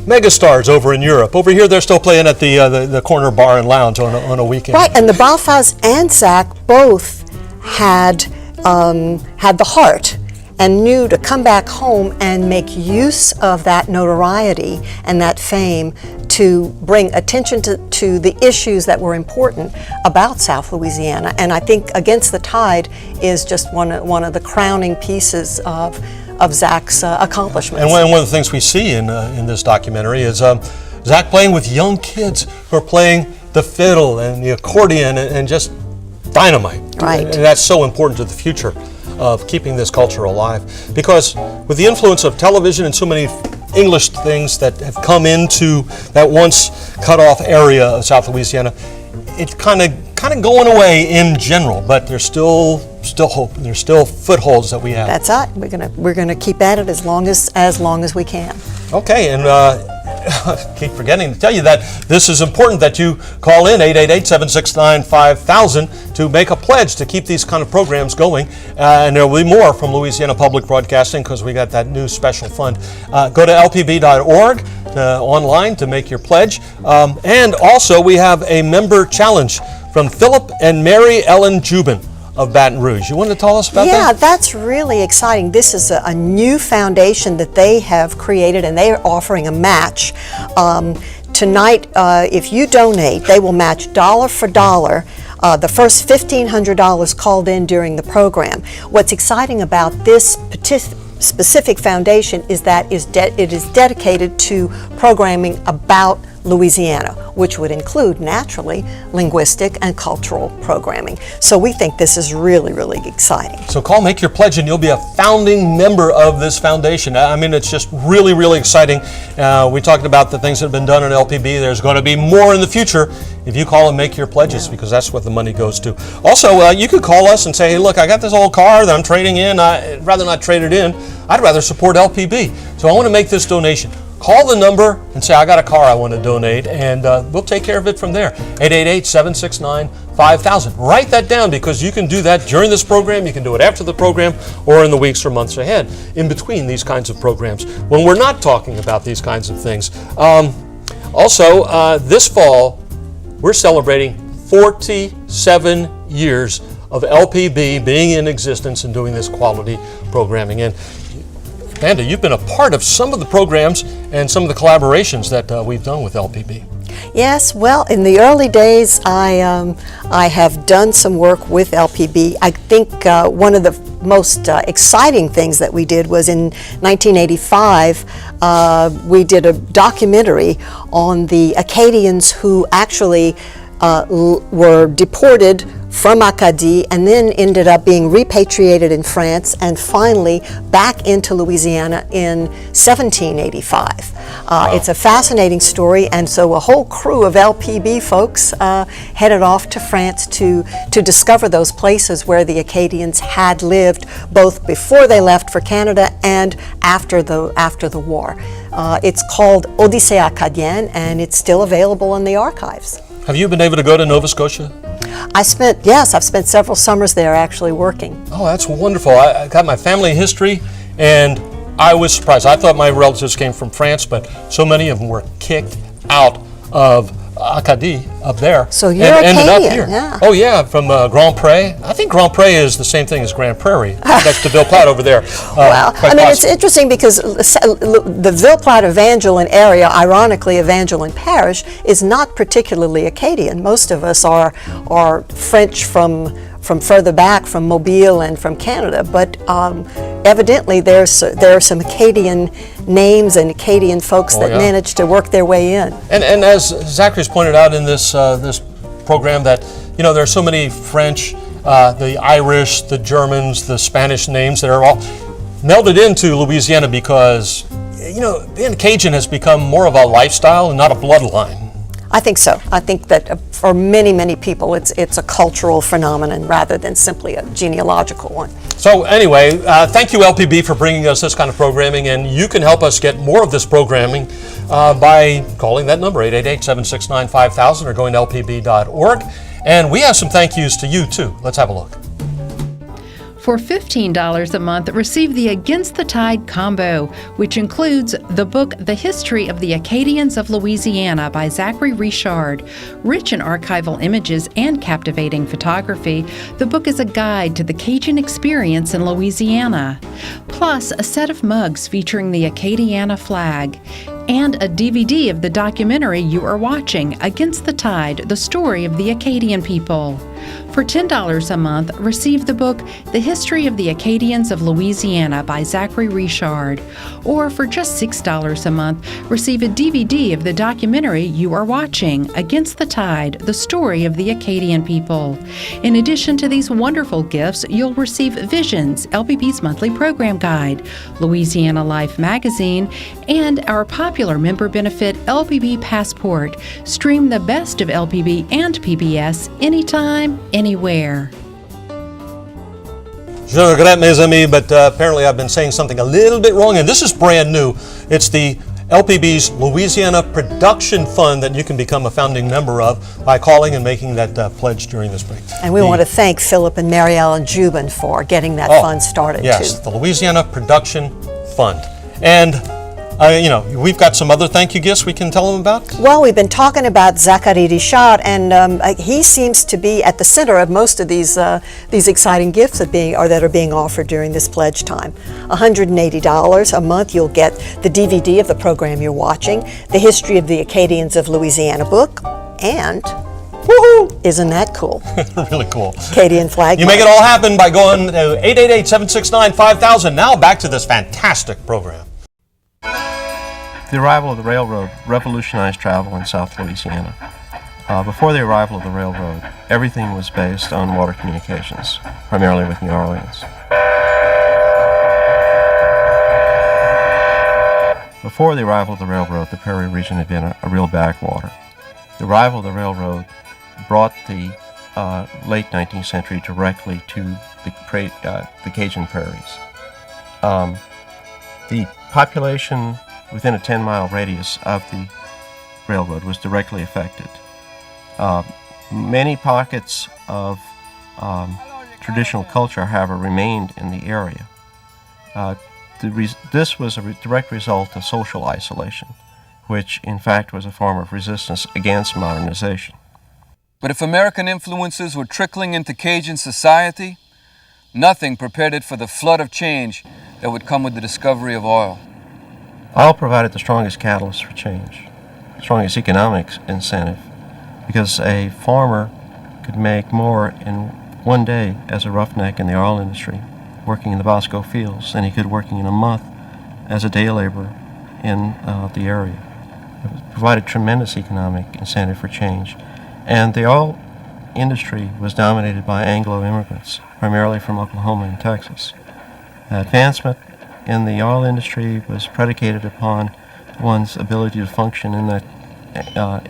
Megastars over in Europe. Over here, they're still playing at the corner bar and lounge on a weekend.
Right, and the Balfas and Zach both had the heart and knew to come back home and make use of that notoriety and that fame to bring attention to the issues that were important about South Louisiana. And I think Against the Tide is just one of the crowning pieces of Zach's accomplishments.
And one of the things we see in this documentary is Zach playing with young kids who are playing the fiddle and the accordion and just dynamite.
Right.
And that's so important to the future of keeping this culture alive. Because with the influence of television and so many English things that have come into that once cut off area of South Louisiana, it's kind of going away in general, but there's still hope. There's still footholds that we have.
That's it. We're gonna keep at it as long as we can.
Okay, and keep forgetting to tell you that this is important that you call in 888-769-5000 to make a pledge to keep these kind of programs going, and there will be more from Louisiana Public Broadcasting because we got that new special fund. Go to lpb.org online to make your pledge, and also we have a member challenge from Philip and Mary Ellen Jubin of Baton Rouge. You want to tell us about that?
Yeah, that's really exciting. This is a new foundation that they have created, and they are offering a match. Tonight, if you donate, they will match dollar for dollar the first $1,500 called in during the program. What's exciting about this specific foundation is that it is dedicated to programming about Louisiana, which would include, naturally, linguistic and cultural programming. So we think this is really, really exciting.
So call, make your pledge, and you'll be a founding member of this foundation. I mean, it's just really, really exciting. We talked about the things that have been done at LPB. There's going to be more in the future if you call and make your pledges, because that's what the money goes to. Also, you could call us and say, hey, look, I got this old car that I'm trading in. I'd rather not trade it in. I'd rather support LPB. So I want to make this donation. call the number and say, I got a car I want to donate, and we'll take care of it from there. 888-769-5000. Write that down, because you can do that during this program, you can do it after the program, or in the weeks or months ahead, in between these kinds of programs, when we're not talking about these kinds of things. Also, this fall, we're celebrating 47 years of LPB being in existence and doing this quality programming. And Amanda, you've been a part of some of the programs and some of the collaborations that we've done with LPB.
Yes, well, in the early days, I have done some work with LPB. I think one of the most exciting things that we did was in 1985, we did a documentary on the Acadians who actually were deported from Acadie and then ended up being repatriated in France and finally back into Louisiana in 1785. It's a fascinating story, and so a whole crew of LPB folks headed off to France to discover those places where the Acadians had lived, both before they left for Canada and after the war. It's called Odyssée Acadienne, and it's still available in the archives.
Have you been able to go to Nova Scotia?
I've spent several summers there actually working.
Oh, that's wonderful. I got my family history, and I was surprised. I thought my relatives came from France, but so many of them were kicked out of Acadie up there.
So you're
and ended up
Acadian,
here.
yeah.
Oh yeah, from Grand Pré. I think Grand Pré is the same thing as Grand Prairie. That's the Ville Platte over there.
Well, I mean, it's interesting because the Ville Platte Evangeline area, ironically Evangeline Parish, is not particularly Acadian. Most of us are French from further back, from Mobile and from Canada, but evidently there are some Acadian names and Acadian folks that managed to work their way in.
And as Zachary's pointed out in this this program, that there are so many French, the Irish, the Germans, the Spanish names that are all melded into Louisiana because being Cajun has become more of a lifestyle and not a bloodline.
I think so. I think that for many, many people, it's a cultural phenomenon rather than simply a genealogical one.
So anyway, thank you LPB for bringing us this kind of programming, and you can help us get more of this programming by calling that number, 888-769-5000, or going to lpb.org. And we have some thank yous to you too. Let's have a look.
For $15 a month, receive the Against the Tide combo, which includes the book The History of the Acadians of Louisiana by Zachary Richard. Rich in archival images and captivating photography, the book is a guide to the Cajun experience in Louisiana. Plus, a set of mugs featuring the Acadiana flag, and a DVD of the documentary you are watching, Against the Tide, the story of the Acadian people. For $10 a month, receive the book The History of the Acadians of Louisiana by Zachary Richard. Or for just $6 a month, receive a DVD of the documentary you are watching, Against the Tide, the story of the Acadian people. In addition to these wonderful gifts, you'll receive Visions, LPB's monthly program guide, Louisiana Life magazine, and our popular member benefit LPB Passport. Stream the best of LPB and PBS anytime, anywhere.
Je regrette, mes amis, but apparently I've been saying something a little bit wrong, and this is brand new. It's the LPB's Louisiana Production Fund that you can become a founding member of by calling and making that pledge during this break.
And we want to thank Philip and Mary Ellen Jubin for getting that fund started,
yes,
too.
the Louisiana Production Fund. And we've got some other thank you gifts we can tell them about?
Well, we've been talking about Zachary Richard, and he seems to be at the center of most of these exciting gifts that are being offered during this pledge time. $180 a month, you'll get the DVD of the program you're watching, the History of the Acadians of Louisiana book, and woohoo! Isn't that cool?
Really cool.
Acadian flag.
You make it all happen by going to 888-769-5000. Now back to this fantastic program.
The arrival of the railroad revolutionized travel in South Louisiana. Before the arrival of the railroad, everything was based on water communications, primarily with New Orleans. Before the arrival of the railroad, the Prairie region had been a real backwater. The arrival of the railroad brought the late 19th century directly to the Cajun prairies. The population within a 10-mile radius of the railroad was directly affected. Many pockets of traditional culture, however, remained in the area. This was a direct result of social isolation, which in fact was a form of resistance against modernization.
But if American influences were trickling into Cajun society, nothing prepared it for the flood of change that would come with the discovery of oil.
Oil provided the strongest catalyst for change, the strongest economic incentive, because a farmer could make more in one day as a roughneck in the oil industry, working in the Bosco fields, than he could working in a month as a day laborer in the area. It provided tremendous economic incentive for change. And the oil industry was dominated by Anglo immigrants, primarily from Oklahoma and Texas. Advancement in the oil industry was predicated upon one's ability to function in that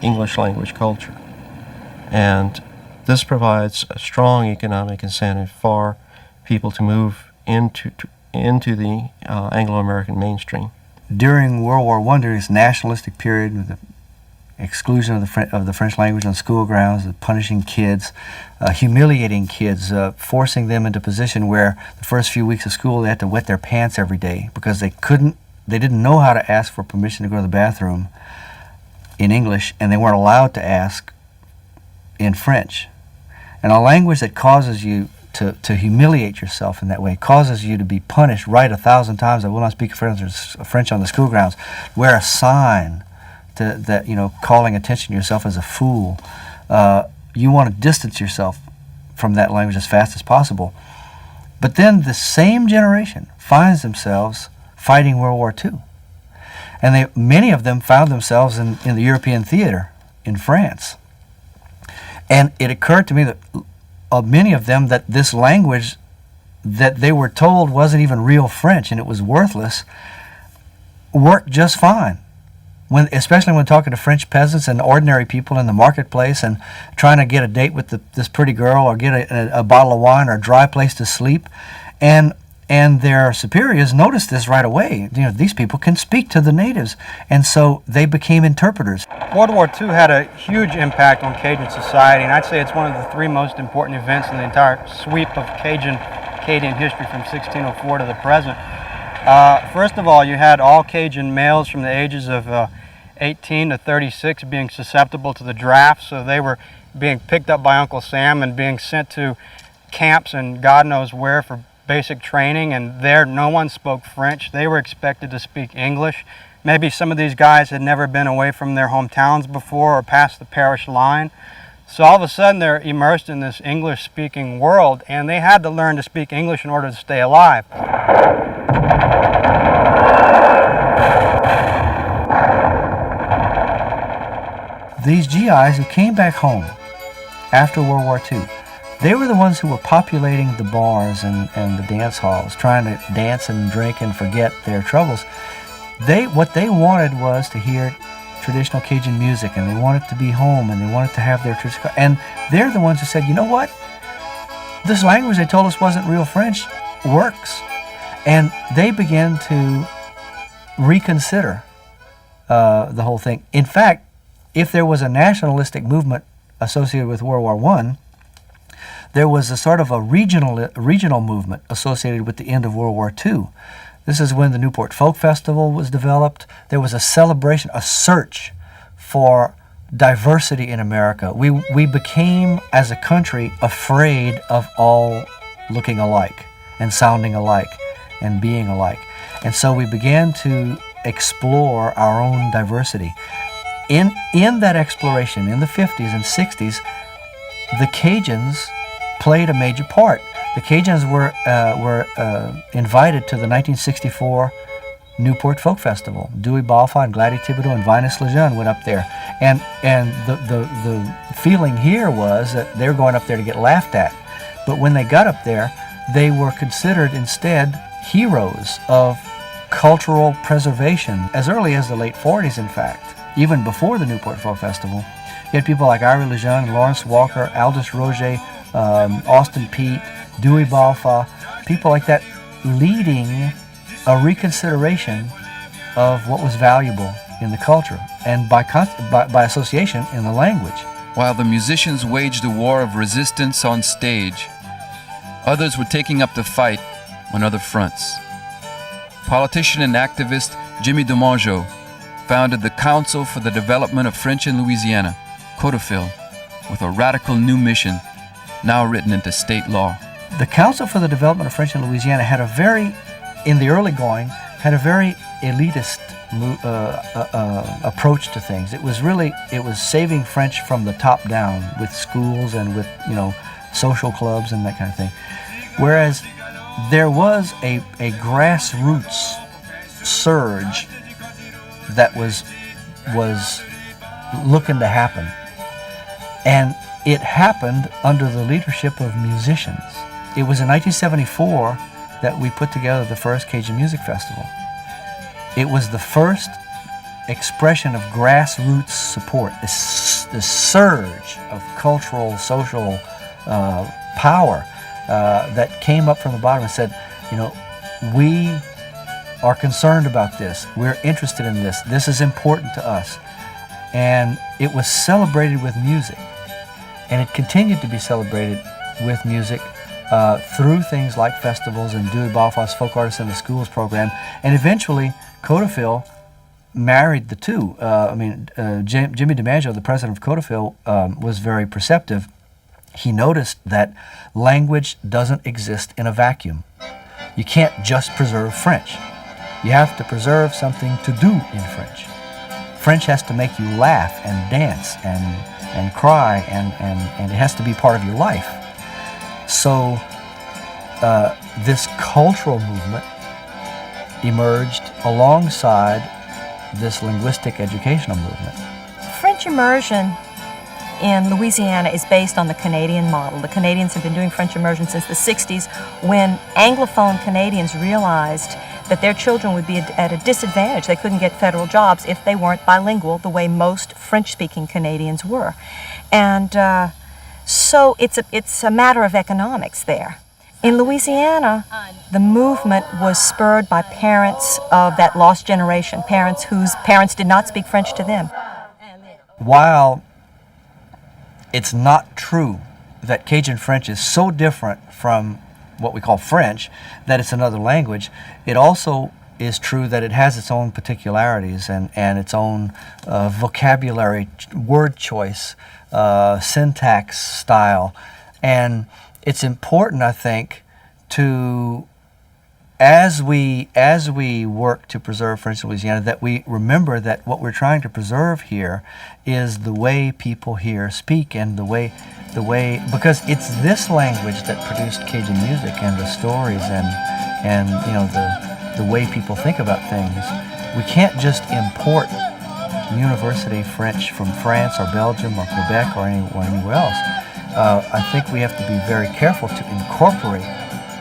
English language culture. And this provides a strong economic incentive for people to move into the Anglo-American mainstream.
During World War I, during this nationalistic period with the exclusion of the French language on school grounds, punishing kids, humiliating kids, forcing them into a position where the first few weeks of school they had to wet their pants every day because they didn't know how to ask for permission to go to the bathroom in English, and they weren't allowed to ask in French. And a language that causes you to humiliate yourself in that way, causes you to be punished, write 1,000 times, I will not speak French on the school grounds, wear a sign that, calling attention to yourself as a fool. You want to distance yourself from that language as fast as possible. But then the same generation finds themselves fighting World War II. And many of them found themselves in the European theater in France. And it occurred to me that many of them that this language that they were told wasn't even real French and it was worthless worked just fine. Especially when talking to French peasants and ordinary people in the marketplace and trying to get a date with this pretty girl or get a bottle of wine or a dry place to sleep. And their superiors noticed this right away. These people can speak to the natives. And so they became interpreters.
World War II had a huge impact on Cajun society, and I'd say it's one of the three most important events in the entire sweep of Acadian history from 1604 to the present. First of all, you had all Cajun males from the ages of 18 to 36 being susceptible to the draft, so they were being picked up by Uncle Sam and being sent to camps and God knows where for basic training, and there no one spoke French. They were expected to speak English. Maybe some of these guys had never been away from their hometowns before or past the parish line. So all of a sudden they're immersed in this English-speaking world, and they had to learn to speak English in order to stay alive.
These GIs who came back home after World War II, they were the ones who were populating the bars and the dance halls, trying to dance and drink and forget their troubles. What they wanted was to hear traditional Cajun music, and they wanted to be home, and they wanted to have their traditional. And they're the ones who said, you know what? This language they told us wasn't real French works. And they began to reconsider the whole thing. In fact, if there was a nationalistic movement associated with World War I, there was a sort of a regional movement associated with the end of World War II. This is when the Newport Folk Festival was developed. There was a celebration, a search for diversity in America. We became, as a country, afraid of all looking alike and sounding alike and being alike. And so we began to explore our own diversity. In that exploration, in the 50s and 60s, the Cajuns played a major part. The Cajuns were invited to the 1964 Newport Folk Festival. Dewey Balfa and Gladys Thibodeau and Vinus Lejeune went up there. And the feeling here was that they were going up there to get laughed at. But when they got up there, they were considered instead heroes of cultural preservation as early as the late 40s, in fact. Even before the Newport Folk Festival, you had people like Ira Lejeune, Lawrence Walker, Aldous Roger, Austin Peete, Dewey Balfa, people like that leading a reconsideration of what was valuable in the culture, and by association in the language.
While the musicians waged a war of resistance on stage, others were taking up the fight on other fronts. Politician and activist Jimmy DiMaggio founded the Council for the Development of French in Louisiana, Codeville, with a radical new mission now written into state law.
The Council for the Development of French in Louisiana had a very, in the early going, had a very elitist approach to things. It was saving French from the top down with schools and with, social clubs and that kind of thing. Whereas there was a grassroots surge that was looking to happen. And it happened under the leadership of musicians. It was in 1974 that we put together the first Cajun Music Festival. It was the first expression of grassroots support, this surge of cultural, social power that came up from the bottom and said, we are concerned about this. We're interested in this. This is important to us. And it was celebrated with music. And it continued to be celebrated with music through things like festivals and Dewey Balfoss Folk Artists in the Schools program. And eventually, Codeville married the two. Jimmy DiMaggio, the president of Codeville, was very perceptive. He noticed that language doesn't exist in a vacuum. You can't just preserve French. You have to preserve something to do in French. French has to make you laugh and dance and cry, and it has to be part of your life. So this cultural movement emerged alongside this linguistic educational movement.
French immersion in Louisiana is based on the Canadian model. The Canadians have been doing French immersion since the 60s, when Anglophone Canadians realized that their children would be at a disadvantage. They couldn't get federal jobs if they weren't bilingual the way most French-speaking Canadians were. And so it's a matter of economics there. In Louisiana, the movement was spurred by parents of that lost generation, parents whose parents did not speak French to them.
While it's not true that Cajun French is so different from what we call French that it's another language, it also is true that it has its own particularities and its own vocabulary, word choice, syntax style. And it's important, I think, to, as we work to preserve French in Louisiana, that we remember that what we're trying to preserve here is the way people here speak, and the way, because it's this language that produced Cajun music and the stories and the way people think about things. We can't just import university French from France or Belgium or Quebec or anywhere else. I think we have to be very careful to incorporate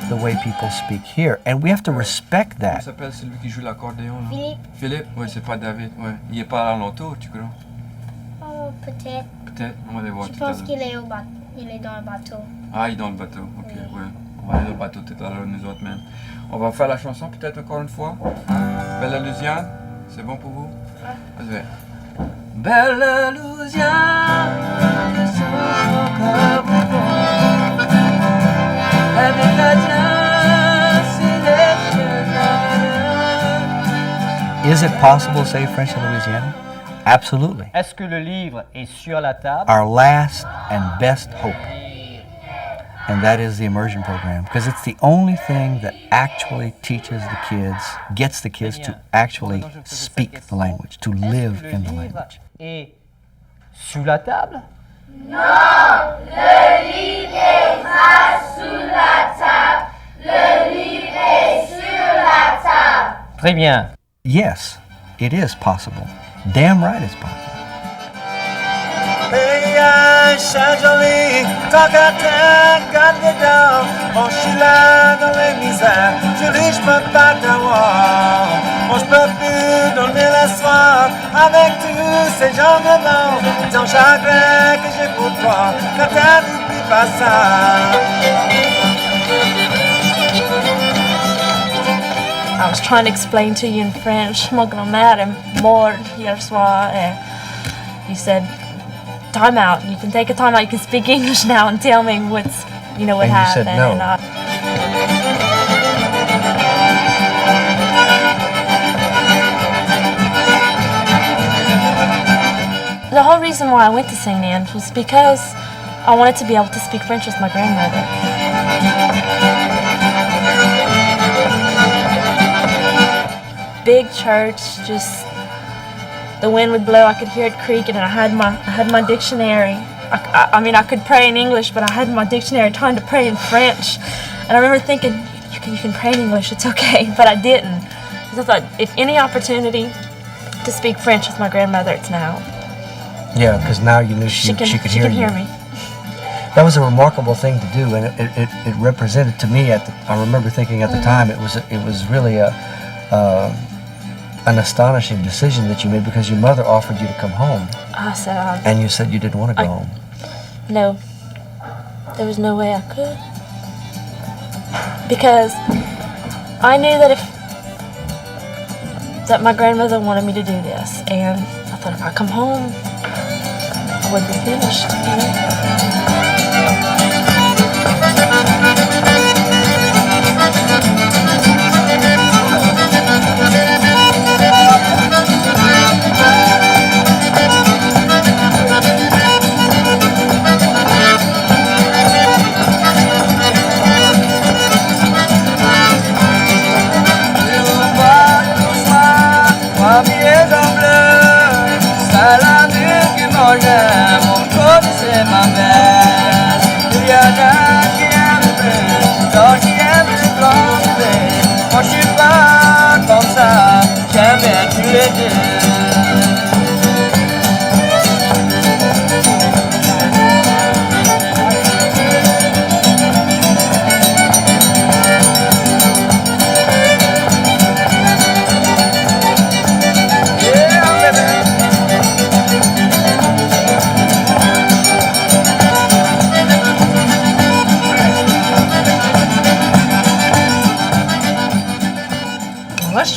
the way people speak here, and we have to respect that.
Comment s'appelle celui qui joue l'accordéon là? Philippe. Philippe? Oui, c'est pas David. Ouais. Il est pas à l'entour, tu crois?
Oh, peut-être.
Peut-être. On va aller voir
Je
tout à l'heure.
pense qu'il est il est dans le bateau.
Ah, il est dans le bateau. Ok, oui. Ouais. On va aller dans le bateau tout à l'heure, nous autres même. On va faire la chanson peut-être encore une fois. Belle Louisiane, c'est bon pour vous? Vas-y. Belle Louisiane,
Is it possible to say French in Louisiana? Absolutely.
Est-ce que le livre est sur la table?
Our last and best hope. And that is the immersion program, because it's the only thing that actually teaches the kids, gets the kids to actually speak the language, to live in the language.
Et sous la table?
Non, le livre est pas sous la table. Le livre est sur la table.
Très bien.
Yes, it is possible. Damn right it's possible.
Chère jolie, tant qu'à terre, garde-les-dents. Bon, je suis là dans les misères, Julie, je peux pas t'avoir. Bon, je peux plus dormir le soir avec tous ces gens de blanc. Ton chagrin que j'ai pour toi, quand t'as n'oublie pas ça.
I was trying to explain to you in French. Mon grand-mère est morte hier soir. You said, time out. You can take a time out. You can speak English now and tell me what's, what
And you
happened.
said no.
And the whole reason why I went to St. Anne's was because I wanted to be able to speak French with my grandmother. Big church, just the wind would blow, I could hear it creaking, and I had my dictionary. I could pray in English, but I had my dictionary trying to pray in French. And I remember thinking, you can pray in English, it's okay, but I didn't. Because I thought, if any opportunity to speak French with my grandmother, it's now.
Yeah, because now you knew she could hear you.
She could hear me.
That was a remarkable thing to do, and it represented to me I remember thinking at the time it was really an astonishing decision that you made, because your mother offered you to come home.
I said,
and you said you didn't want to go home.
No, there was no way I could, because I knew that my grandmother wanted me to do this, and I thought if I come home, I wouldn't be finished,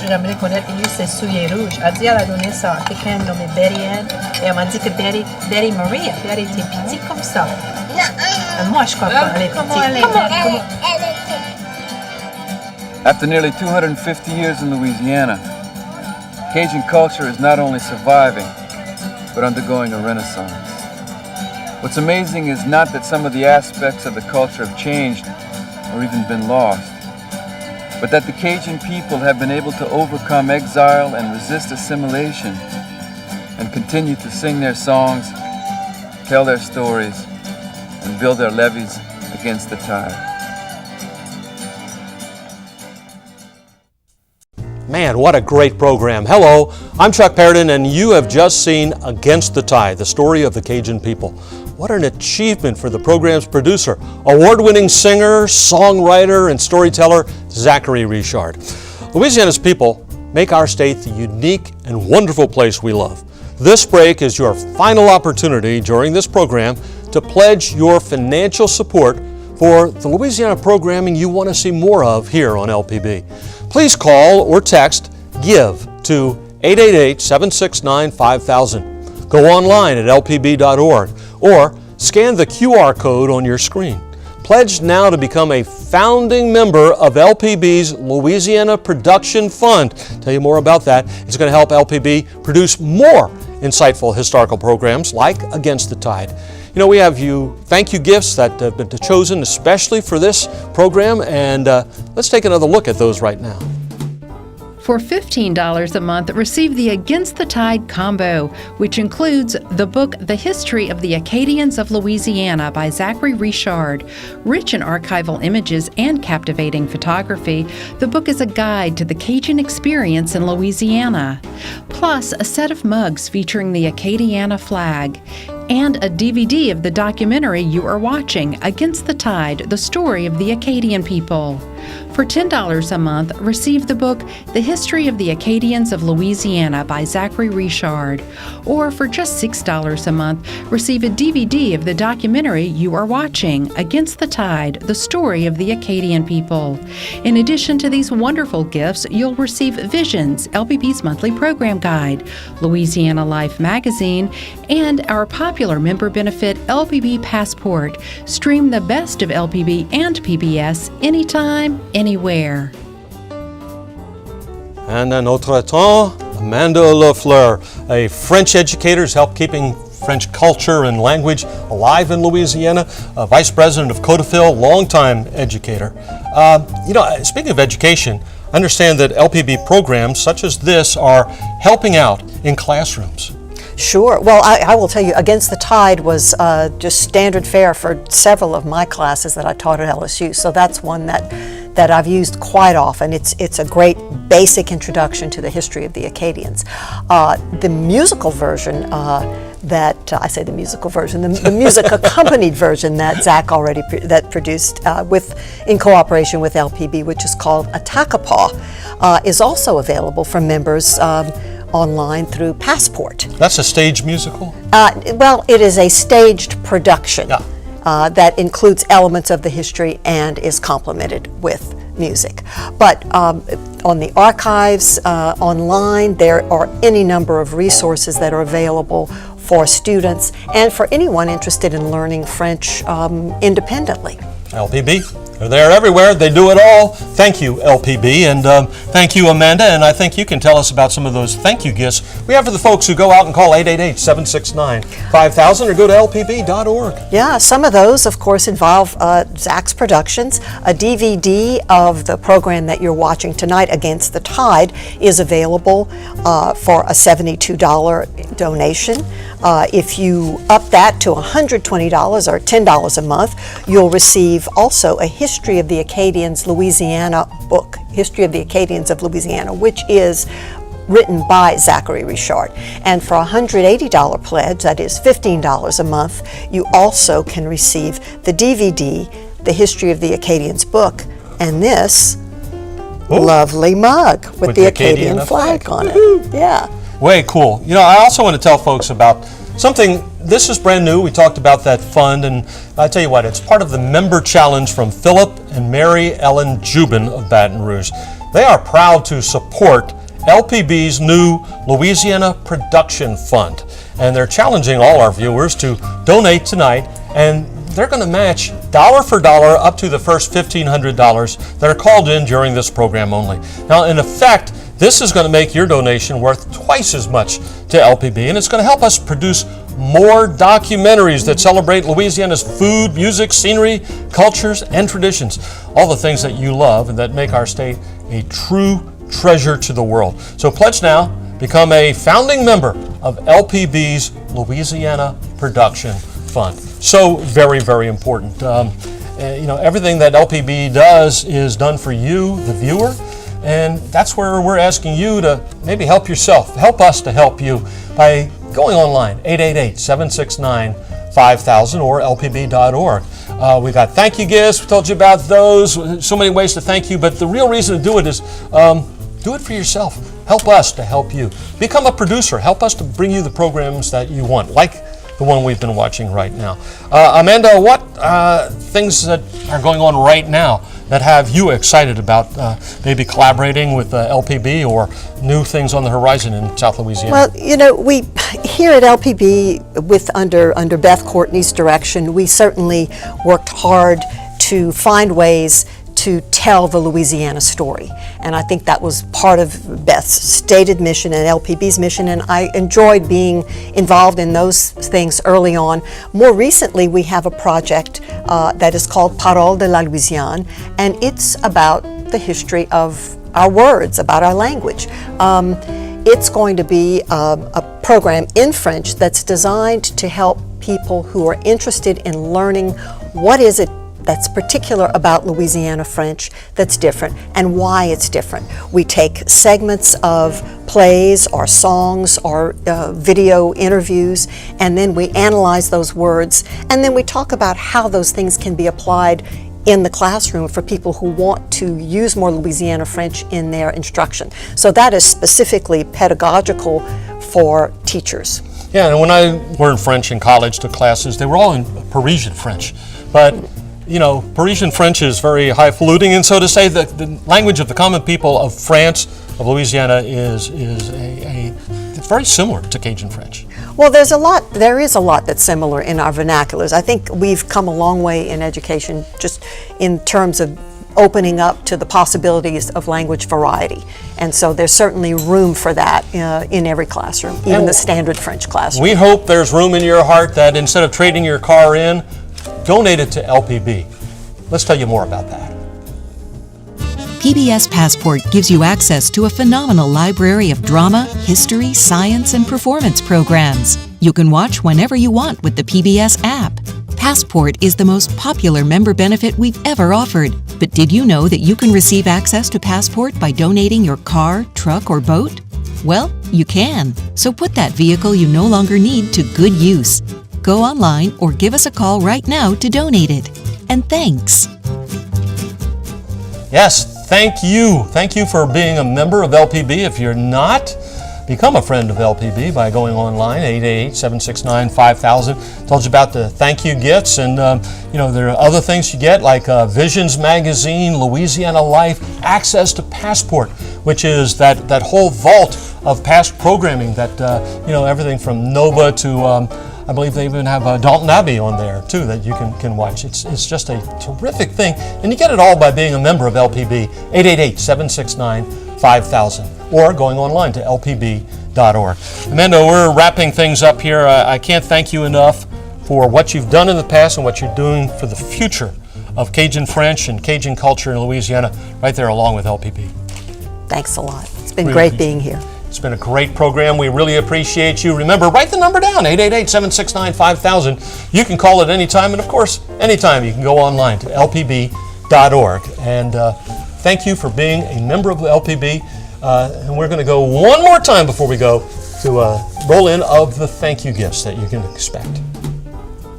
J'aimerais connaître ses souliers rouges. Elle dit, elle a donné ça à quelqu'un nommé Betty Ann. Et elle m'a dit que Betty Marie, elle était petite comme ça. Moi, je crois pas. Elle est petite.
After nearly 250 years in Louisiana, Cajun culture is not only surviving, but undergoing a renaissance. What's amazing is not that some of the aspects of the culture have changed or even been lost, but that the Cajun people have been able to overcome exile and resist assimilation and continue to sing their songs, tell their stories, and build their levees against the tide.
Man, what a great program. Hello, I'm Chuck Paradin, and you have just seen Against the Tide, the story of the Cajun people. What an achievement for the program's producer, award-winning singer, songwriter, and storyteller, Zachary Richard. Louisiana's people make our state the unique and wonderful place we love. This break is your final opportunity during this program to pledge your financial support for the Louisiana programming you want to see more of here on LPB. Please call or text GIVE to 888-769-5000. Go online at lpb.org or scan the QR code on your screen. Pledge now to become a founding member of LPB's Louisiana Production Fund. Tell you more about that. It's going to help LPB produce more insightful historical programs like Against the Tide. You know, we have thank you gifts that have been chosen especially for this program, and let's take another look at those right now.
For $15 a month, receive the Against the Tide combo, which includes the book The History of the Acadians of Louisiana by Zachary Richard. Rich in archival images and captivating photography, the book is a guide to the Cajun experience in Louisiana. Plus, a set of mugs featuring the Acadiana flag, and a DVD of the documentary you are watching, Against the Tide, the story of the Acadian people. For $10 a month, receive the book The History of the Acadians of Louisiana by Zachary Richard. Or for just $6 a month, receive a DVD of the documentary you are watching, Against the Tide, the story of the Acadian people. In addition to these wonderful gifts, you'll receive Visions, LPB's monthly program guide, Louisiana Life magazine, and our popular member benefit LPB Passport. Stream the best of LPB and PBS anytime, anywhere.
And en notre temps, Amanda Lafleur, a French educator, has helped keeping French culture and language alive in Louisiana, a vice president of Codafil, longtime educator. Speaking of education, I understand that LPB programs such as this are helping out in classrooms.
Sure. Well, I will tell you, Against the Tide was just standard fare for several of my classes that I taught at LSU. So that's one that I've used quite often. It's a great basic introduction to the history of the Acadians. The musical version the music accompanied version that Zach already produced in cooperation with LPB, which is called Attakapaw, is also available for members online through Passport.
That's a stage musical?
Well, it is a staged production that includes elements of the history and is complemented with music. But on the archives online, there are any number of resources that are available for students and for anyone interested in learning French independently.
LPB, they're there everywhere. They do it all. Thank you, LPB, and thank you, Amanda. And I think you can tell us about some of those thank you gifts we have for the folks who go out and call 888-769-5000 or go to lpb.org.
Yeah, some of those, of course, involve Zach's productions. A DVD of the program that you're watching tonight, Against the Tide, is available for a $72 donation. If you up that to $120 or $10 a month, you'll receive also a History of the Acadians Louisiana book, History of the Acadians of Louisiana, which is written by Zachary Richard. And for a $180 pledge, that is $15 a month, you also can receive the DVD, The History of the Acadians book, and this lovely mug with the Acadian flag on it. Yeah.
Way cool. I also want to tell folks about something. This is brand new. We talked about that fund, and I tell you what, it's part of the member challenge from Philip and Mary Ellen Jubin of Baton Rouge. They are proud to support LPB's new Louisiana Production Fund, and they're challenging all our viewers to donate tonight, and they're going to match dollar for dollar up to the first $1,500 that are called in during this program only. Now, in effect, this is going to make your donation worth twice as much to LPB, and it's going to help us produce more documentaries that celebrate Louisiana's food, music, scenery, cultures, and traditions. All the things that you love and that make our state a true treasure to the world. So pledge now, become a founding member of LPB's Louisiana Production Fund. So very, very important. Everything that LPB does is done for you, the viewer, and that's where we're asking you to maybe help yourself, help us to help you by going online, 888-769-5000 or lpb.org. We got thank you gifts, we told you about those, so many ways to thank you, but the real reason to do it is do it for yourself. Help us to help you. Become a producer, help us to bring you the programs that you want, like the one we've been watching right now. Amanda, what things that are going on right now that have you excited about maybe collaborating with LPB or new things on the horizon in South Louisiana?
Well, we here at LPB, under Beth Courtney's direction, we certainly worked hard to find ways to tell the Louisiana story. And I think that was part of Beth's stated mission and LPB's mission, and I enjoyed being involved in those things early on. More recently, we have a project that is called Parole de la Louisiane, and it's about the history of our words, about our language. It's going to be a program in French that's designed to help people who are interested in learning what is it that's particular about Louisiana French that's different and why it's different. We take segments of plays or songs or video interviews, and then we analyze those words, and then we talk about how those things can be applied in the classroom for people who want to use more Louisiana French in their instruction. So that is specifically pedagogical for teachers.
Yeah, and when I learned French in college, took classes, they were all in Parisian French. But, you know, Parisian French is very highfalutin, and so to say that the language of the common people of France, of Louisiana, is it's very similar to Cajun French.
Well, there is a lot that's similar in our vernaculars. I think we've come a long way in education just in terms of opening up to the possibilities of language variety. And so there's certainly room for that in every classroom, even the standard French classroom.
We hope there's room in your heart that instead of trading your car in, donate it to LPB. Let's tell you more about that.
PBS Passport gives you access to a phenomenal library of drama, history, science, and performance programs. You can watch whenever you want with the PBS app. Passport is the most popular member benefit we've ever offered. But did you know that you can receive access to Passport by donating your car, truck, or boat? Well, you can. So put that vehicle you no longer need to good use. Go online or give us a call right now to donate it. And thanks.
Yes, thank you. Thank you for being a member of LPB. If you're not, become a friend of LPB by going online, 888-769-5000. Told you about the thank you gifts, and you know, there are other things you get like Visions Magazine, Louisiana Life, access to Passport, which is that whole vault of past programming that, you know, everything from Nova to, I believe they even have Dalton Abbey on there too that you can watch. It's just a terrific thing, and you get it all by being a member of LPB, 888-769-5000. or going online to lpb.org. Amanda, we're wrapping things up here. I can't thank you enough for what you've done in the past and what you're doing for the future of Cajun French and Cajun culture in Louisiana, right there along with LPB.
Thanks a lot. It's been great being here.
It's been a great program. We really appreciate you. Remember, write the number down, 888-769-5000. You can call at any time, and of course, anytime you can go online to lpb.org. And thank you for being a member of the LPB. And we're going to go one more time before we go to roll in of the thank you gifts that you can expect.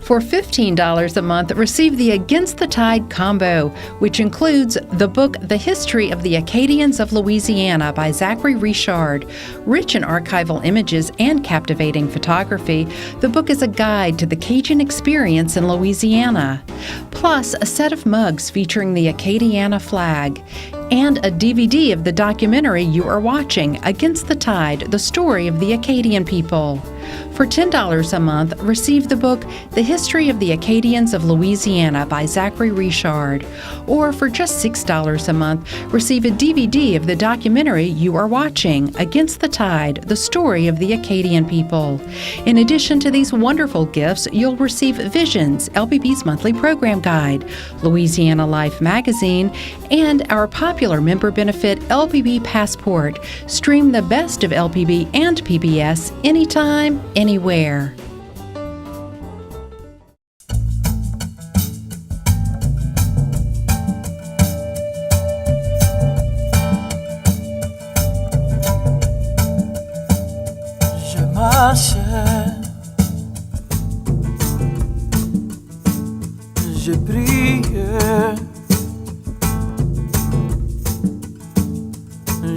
For $15 a month, receive the Against the Tide combo, which includes the book The History of the Acadians of Louisiana by Zachary Richard. Rich in archival images and captivating photography, the book is a guide to the Cajun experience in Louisiana. Plus, a set of mugs featuring the Acadiana flag, and a DVD of the documentary you are watching, Against the Tide, the story of the Acadian people. For $10 a month, receive the book The History of the Acadians of Louisiana by Zachary Richard. Or for just $6 a month, receive a DVD of the documentary you are watching, Against the Tide, the story of the Acadian people. In addition to these wonderful gifts, you'll receive Visions, LPB's monthly program guide, Louisiana Life magazine, and our popular member benefit LPB Passport. Stream the best of LPB and PBS anytime, anywhere.
Je marchais, je priais,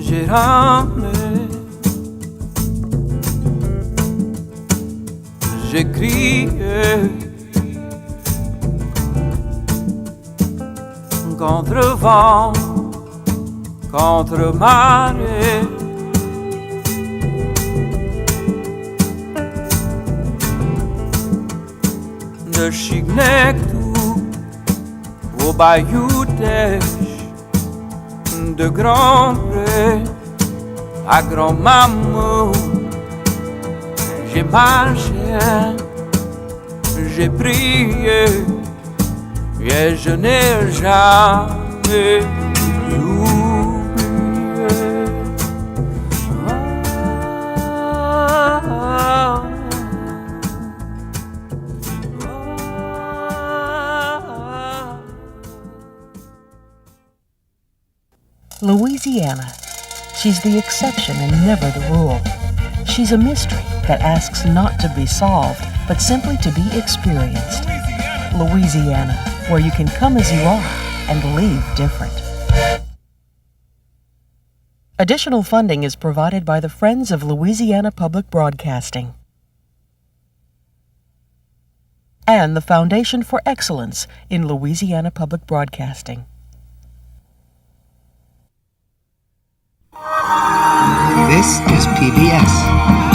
j'ai ramé, j'ai crié contre vent, contre marée. De Chignectou au Bayou d'Èche, de Grand-Pré à Grand-Mamou, j'ai marché, j'ai prié, et je n'ai jamais oublié.
Louisiana. She's the exception and never the rule. She's a mystery that asks not to be solved, but simply to be experienced. Louisiana. where you can come as you are and leave different. Additional funding is provided by the Friends of Louisiana Public Broadcasting and the Foundation for Excellence in Louisiana Public Broadcasting.
This is PBS.